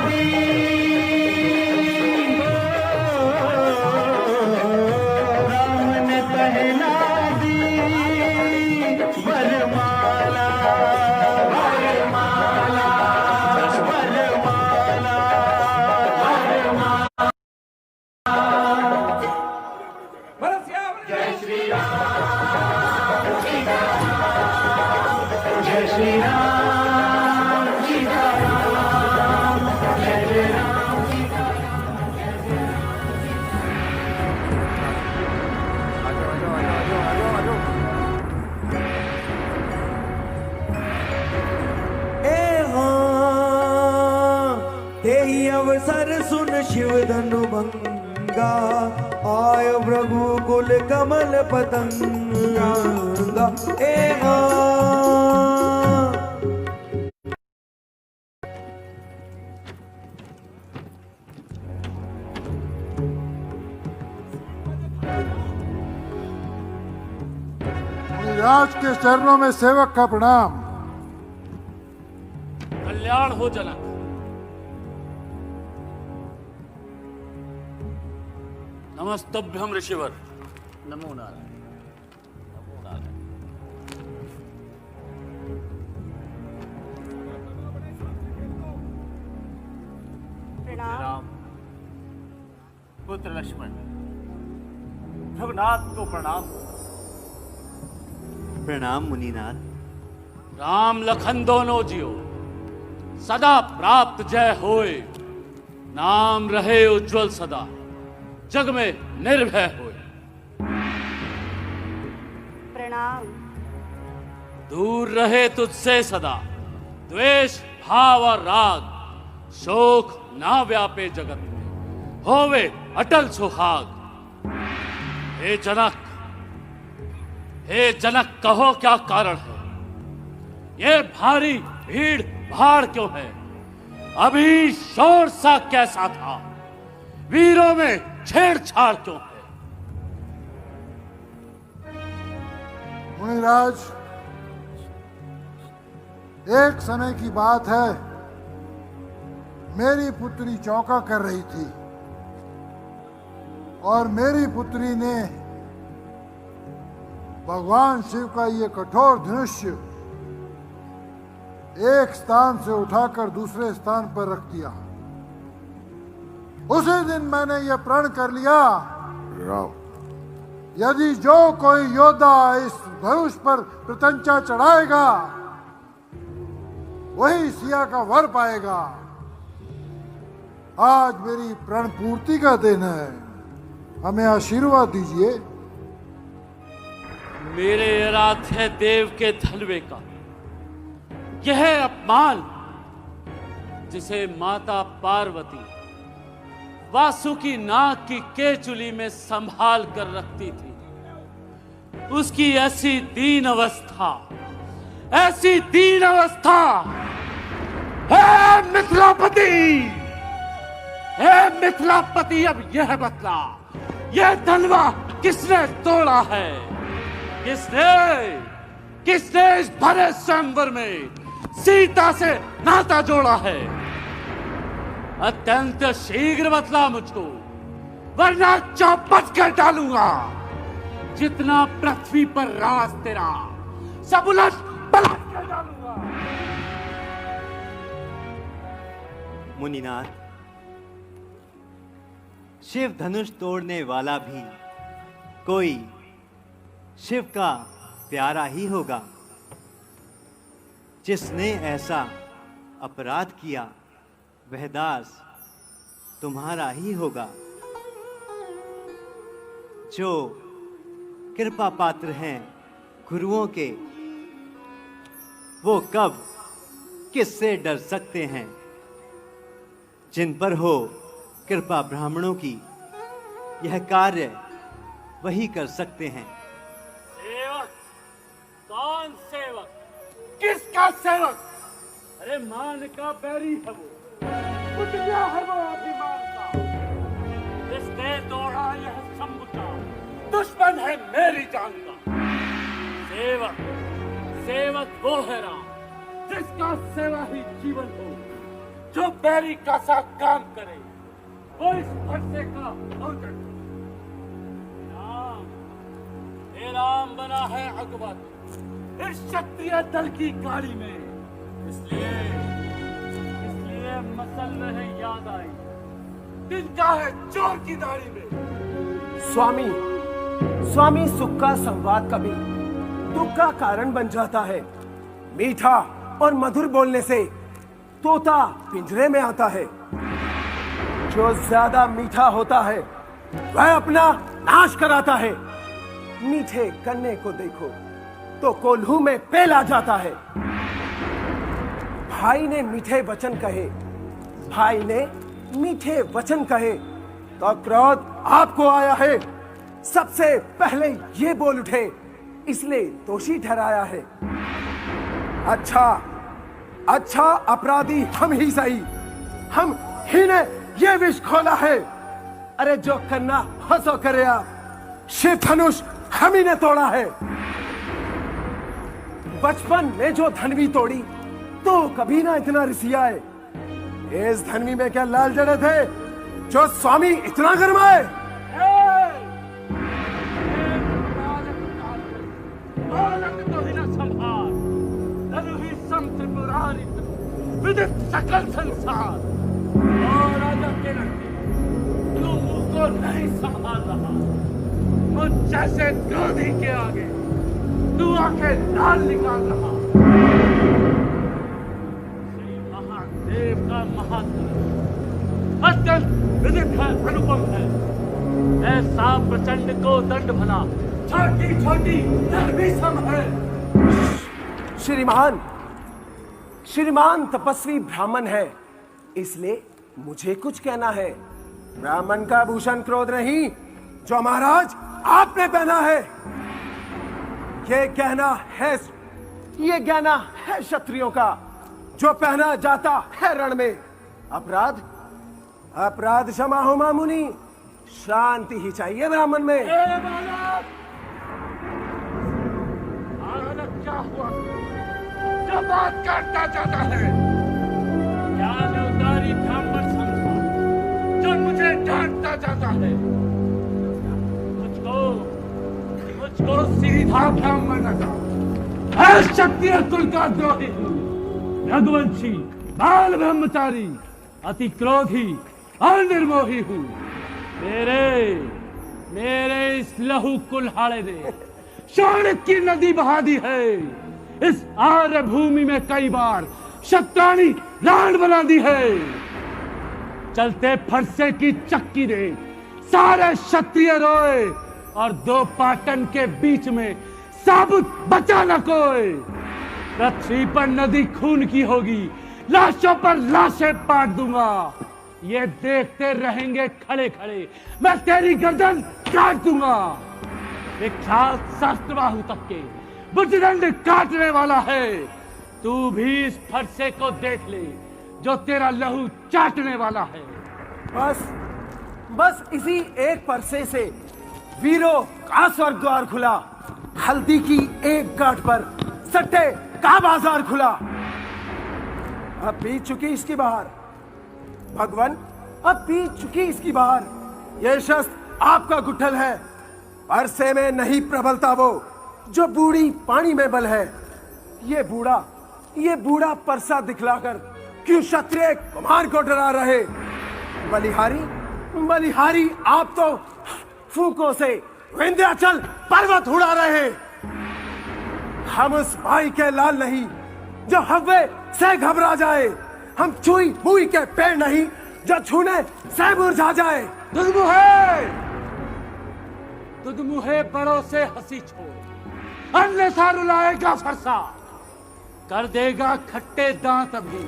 दी राम ने कहना दी वरमाला वरमाला वरमाला जय श्री राम जय श्री राम सीता राम जय जय राम सीता तेहि अवसर सुन शिव धनु भंगा आय रघुकुल कमल पतंगा ए राज के चरणों में सेवक का प्रणाम। कल्याण हो जनक। नमस्तभ्यम ऋषिवर। नमो नारायण नमो नारायण। प्रणाम। पुत्र लक्ष्मण, रघुनाथ को प्रणाम। प्रणाम मुनिनाथ। राम लखन दोनों जियो, सदा प्राप्त जय होए। नाम रहे उज्जवल सदा, जग में निर्भय होए। प्रणाम। दूर रहे तुझसे सदा द्वेष भाव और राग, शोक ना व्यापे जगत में, होवे अटल सुहाग। हे जनक कहो क्या कारण है, ये भारी भीड़ भाड़ क्यों है? अभी शोर सा कैसा था, वीरों में छेड़छाड़ क्यों है? मुनिराज, एक समय की बात है, मेरी पुत्री चौका कर रही थी और मेरी पुत्री ने भगवान शिव का ये कठोर धनुष्य एक स्थान से उठाकर दूसरे स्थान पर रख दिया। उसी दिन मैंने ये प्रण कर लिया, यदि जो कोई योद्धा इस धनुष पर प्रत्यंचा चढ़ाएगा वही सिया का वर पाएगा। आज मेरी प्रण पूर्ति का दिन है, हमें आशीर्वाद दीजिए। मेरे आराध्य देव के धलवे का यह अपमान, जिसे माता पार्वती वासुकी नाग की केचुली में संभाल कर रखती थी, उसकी ऐसी दीन अवस्था, ऐसी दीन अवस्था। हे मिथिलापति, अब यह बतला, यह धनवा किसने तोड़ा है? किसने इस भरे स्वयंवर में सीता से नाता जोड़ा है? अत्यंत शीघ्र बतला मुझको, वरना चौपट कर डालूंगा। जितना पृथ्वी पर राज तेरा, सब उलट पलट कर डालूंगा। मुनिनाथ, शिव धनुष तोड़ने वाला भी कोई शिव का प्यारा ही होगा। जिसने ऐसा अपराध किया वह दास तुम्हारा ही होगा। जो कृपा पात्र हैं गुरुओं के, वो कब किससे डर सकते हैं? जिन पर हो कृपा ब्राह्मणों की, यह कार्य वही कर सकते हैं। सेवक? कौन सेवक? किसका सेवक? अरे मान का बैरी है वो, पुतला है वो अभिमान का, जिसने तोड़ा यह संबुचा, दुश्मन है मेरी जान का। सेवक सेवक वो है राम, जिसका सेवा ही जीवन हो, जो बैरी का सा काम करे, वो इस फरसे का भोजन। राम बना है अगवत इस क्षत्रिय दल की गाड़ी में, इसलिए मसल में याद आई तिनका है चोर की दाढ़ी में। स्वामी सुख का संवाद कभी दुख का कारण बन जाता है। मीठा और मधुर बोलने से तोता पिंजरे में आता है। जो ज्यादा मीठा होता है वह अपना नाश कराता है। मीठे गन्ने को देखो तो कोल्हू में पेल आ जाता है। भाई ने मीठे वचन कहे तो क्रोध आपको आया है। सबसे पहले ये बोल उठे, इसलिए दोषी ठहराया है। अच्छा अपराधी हम ही सही, हम ही ने ये विष खोला है। अरे जो करना हंसो करे आप, शिव धनुष हम ही ने तोड़ा है। बचपन में जो धनवी तोड़ी तो कभी ना इतना रिसियाए। इस धनवी में क्या लाल जड़े थे जो स्वामी इतना गरमाए? विदित सकल संसार और राजा के लड़के तू मुझको नहीं संभाल रहा। मुझ जैसे क्रोधी के आगे तू आके लाल निकाल रहा। श्री महादेव का महात्मा अत्यंत विदित है, अनुपम है। ऐसा प्रचंड को दंड भला छोटी छोटी भी सम है। श्रीमान तपस्वी ब्राह्मण है, इसलिए मुझे कुछ कहना है। ब्राह्मण का भूषण क्रोध नहीं, जो महाराज आपने पहना है। ये गहना है क्षत्रियों का, जो पहना जाता है रण में। अपराध क्षमा हो मामुनि, शांति ही चाहिए ब्राह्मण में। क्या हुआ जो बात करता जाता है? क्या मैं उदारी ब्राह्मण समझा जो मुझे डांटता जाता है? मुझको सीधा ब्राह्मण लगा। क्षत्रिय कुल का द्रोही हूँ, रघुवंशी, बाल ब्रह्मचारी, अति क्रोधी और निर्मोही हूँ। मेरे इस लहू कुल्हाड़े ने शौर्य की नदी बहा दी है। इस आर्य भूमि में कई बार शत्राणी लाड बना दी है। चलते फरसे की चक्की ने सारे क्षत्रिय रोए और दो पाटन के बीच में साबुत बचा न कोई। पृथ्वी पर नदी खून की होगी, लाशों पर लाशें पाट दूंगा। ये देखते रहेंगे खड़े खड़े, मैं तेरी गर्दन काट दूंगा। विख्यात शास्त्रबाहु तक के बुजदंड काटने वाला है। तू भी इस फरसे को देख ले जो तेरा लहू चाटने वाला है। बस इसी एक फरसे से वीरों का स्वर्ग द्वार खुला। हल्दी की एक गांठ पर सट्टे का बाजार खुला। अब बीत चुकी इसकी बहार, भगवान अब बीत चुकी इसकी बहार। यह शस्त्र आपका गुठल है, परसे में नहीं प्रबलता वो जो बूढ़ी पानी में बल है। ये बूढ़ा परसा दिखलाकर क्यों क्षत्रिय कुमार को डरा रहे? बलिहारी आप तो फूकों से विंध्याचल पर्वत उड़ा रहे। हम उस भाई के लाल नहीं जो हव्वे से घबरा जाए। हम छुई मुई के पेड़ नहीं जो छूने से मुरझा जाए। तुद मुहे परों से हंसी छोड़, अन्यथा रुलाएगा फरसा। कर देगा खट्टे दांत अभी,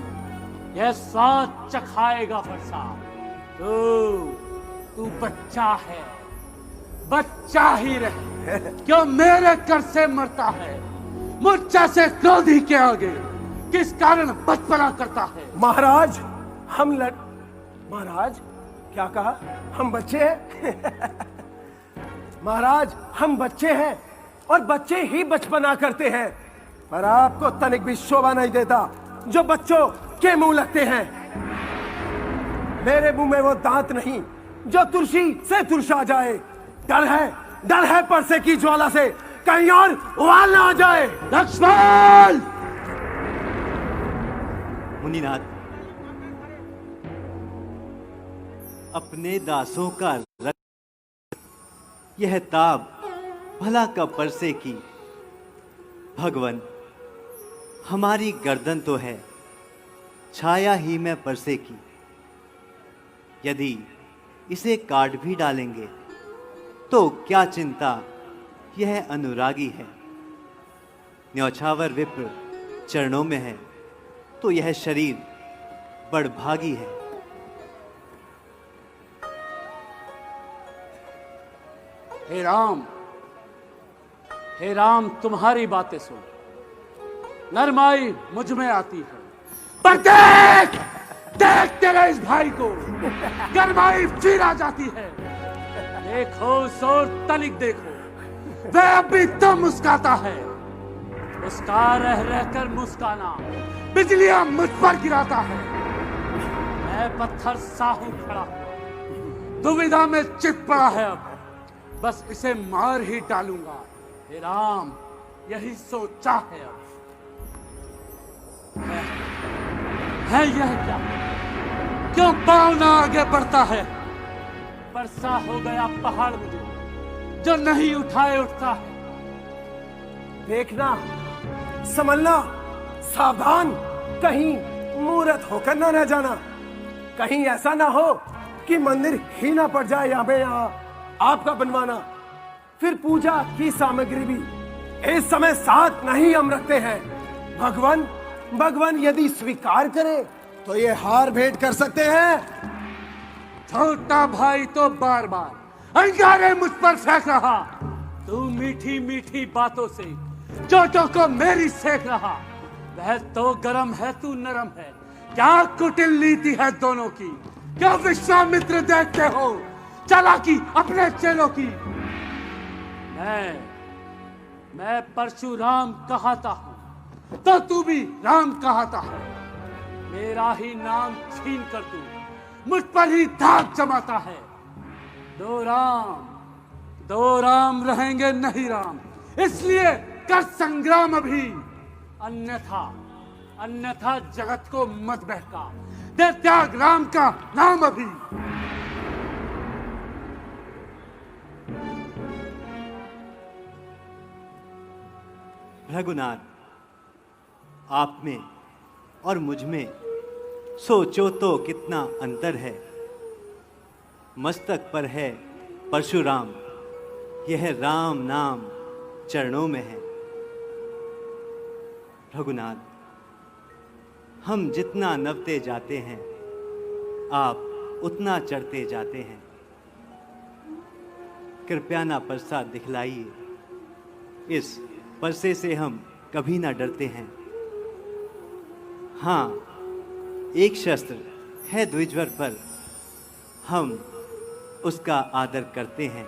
यह स्वाद चखाएगा फरसा। तू बच्चा है, बच्चा ही रहे। क्यों मेरे कर से मरता है? मुझ जैसे क्रोधी के आगे किस कारण बचपना करता है? महाराज महाराज क्या कहा? हम बच्चे हैं? महाराज हम बच्चे हैं और बच्चे ही बचपना करते हैं, पर आपको तनिक भी शोभा नहीं देता जो बच्चों के मुंह लगते हैं। मेरे मुंह में वो दांत नहीं जो तुलसी से तुरसा जाए। डर है परसे की ज्वाला से कहीं और उबाल ना आ जाए। लक्ष्मण! मुनिनाथ, अपने दासों का रक्त यह ताब भला कब परसे की। भगवन, हमारी गर्दन तो है छाया ही में परसे की। यदि इसे काट भी डालेंगे तो क्या चिंता, यह अनुरागी है। न्यौछावर विप्र चरणों में है तो यह शरीर बड़भागी है। हे राम, तुम्हारी बातें सुन नरमाई मुझ में आती है, पर देख तेरे इस भाई को गरमाई फिर आ जाती है। देखो सोर तनिक देखो, वह अभी तो मुस्काता है। उसका रह रहकर मुस्काना बिजलियां मुझ पर गिराता है। मैं पत्थर सा हूं खड़ा, दुविधा में चित पड़ा है। अब बस इसे मार ही डालूंगा। हे राम, यही सोचा है। अब है यह क्या? क्यों पावना आगे बढ़ता है? बरसा हो गया पहाड़ मुझे जो नहीं उठाए उठता है। देखना, संभलना, सावधान, कहीं मूर्त होकर ना रह जाना। कहीं ऐसा ना हो कि मंदिर ही ना पड़ जाए यहाँ आपका बनवाना। फिर पूजा की सामग्री भी इस समय साथ नहीं हम रखते हैं। भगवान यदि स्वीकार करे तो ये हार भेंट कर सकते हैं। छोटा भाई तो बार बार अंगारे मुझ पर फेंक रहा। तू मीठी मीठी बातों से चोटों को मेरी सेक रहा। वह तो गरम है, तू नरम है। क्या कुटिल नीति है दोनों की? क्या विश्वामित्र देखते हो चालाकी अपने चेलों की? मैं परशुराम कहाता हूं तो तू भी राम कहाता है। मेरा ही नाम छीन कर तू मुझ पर ही दाग जमाता है। दो राम रहेंगे नहीं राम, इसलिए कर संग्राम अभी। अन्यथा जगत को मत बहका। दे त्याग राम का नाम अभी। रघुनाथ, आप में और मुझ में सोचो तो कितना अंतर है। मस्तक पर है परशुराम, यह राम नाम चरणों में है। रघुनाथ, हम जितना नवते जाते हैं आप उतना चढ़ते जाते हैं। कृपया ना परसा दिखलाइए, इस परसे से हम कभी ना डरते हैं। हाँ, एक शस्त्र है द्विजवर पर, हम उसका आदर करते हैं।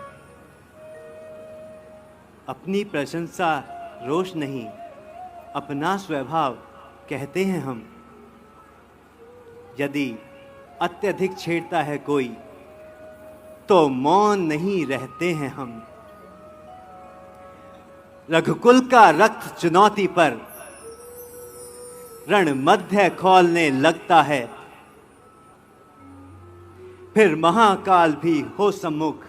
अपनी प्रशंसा रोष नहीं, अपना स्वभाव कहते हैं हम। यदि अत्यधिक छेड़ता है कोई तो मौन नहीं रहते हैं हम। रघुकुल का रक्त चुनौती पर रण मध्य खोलने लगता है। फिर महाकाल भी हो सम्मुख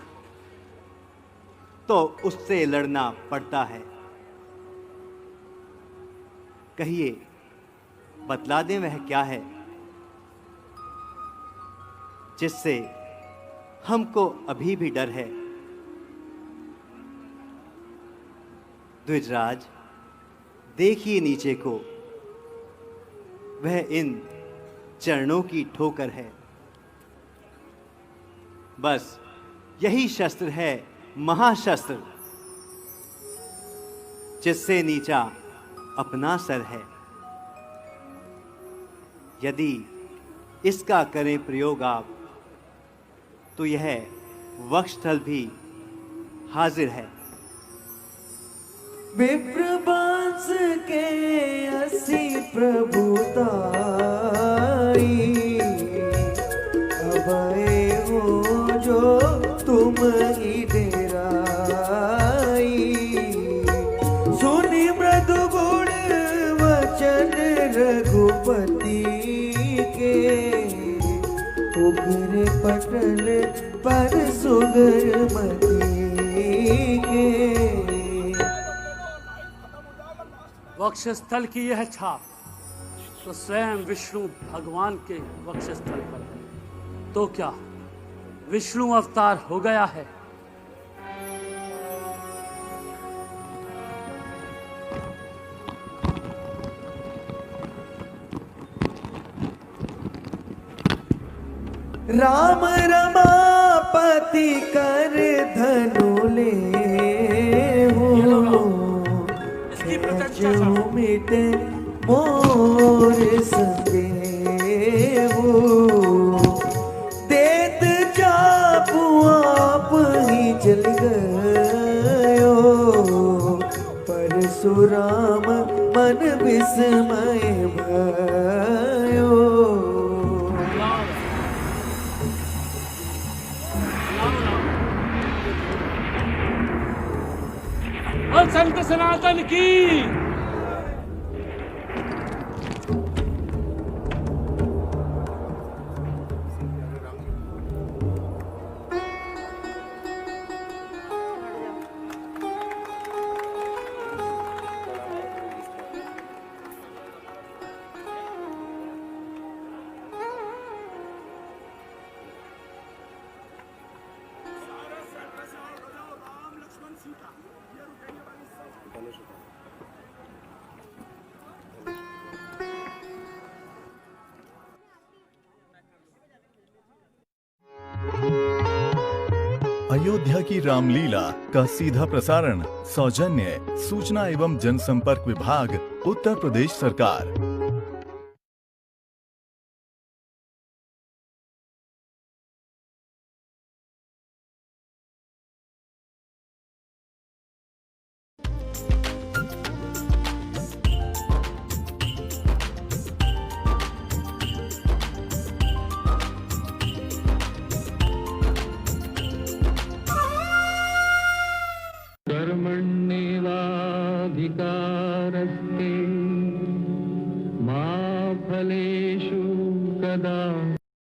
तो उससे लड़ना पड़ता है। कहिए, बतला दें वह क्या है जिससे हमको अभी भी डर है। द्विजराज, देखिए नीचे को, वह इन चरणों की ठोकर है। बस यही शस्त्र है महाशस्त्र, जिससे नीचा अपना सर है। यदि इसका करें प्रयोग आप, तो यह वक्षस्थल भी हाजिर है। विप्रवास के असी प्रभुताई, अभय हो जो तुम ही डेराई। सुनि मृदु गुण वचन रघुपति के, उग्र पटल पर सुगरमती के। वक्षस्थल की यह छाप तो स्वयं विष्णु भगवान के वक्षस्थल पर है। तो क्या विष्णु अवतार हो गया है? राम रमापति कर धनु ले हो, मिटे मोर संदेहो। देत चापू आप ही चल गयो, परशुराम मन विस्मय भयो। संत सनातन की। अयोध्या की रामलीला का सीधा प्रसारण सौजन्य सूचना एवं जनसंपर्क विभाग, उत्तर प्रदेश सरकार। कर्मण्येवाधिकारस्ते मा फलेषु कदाचन।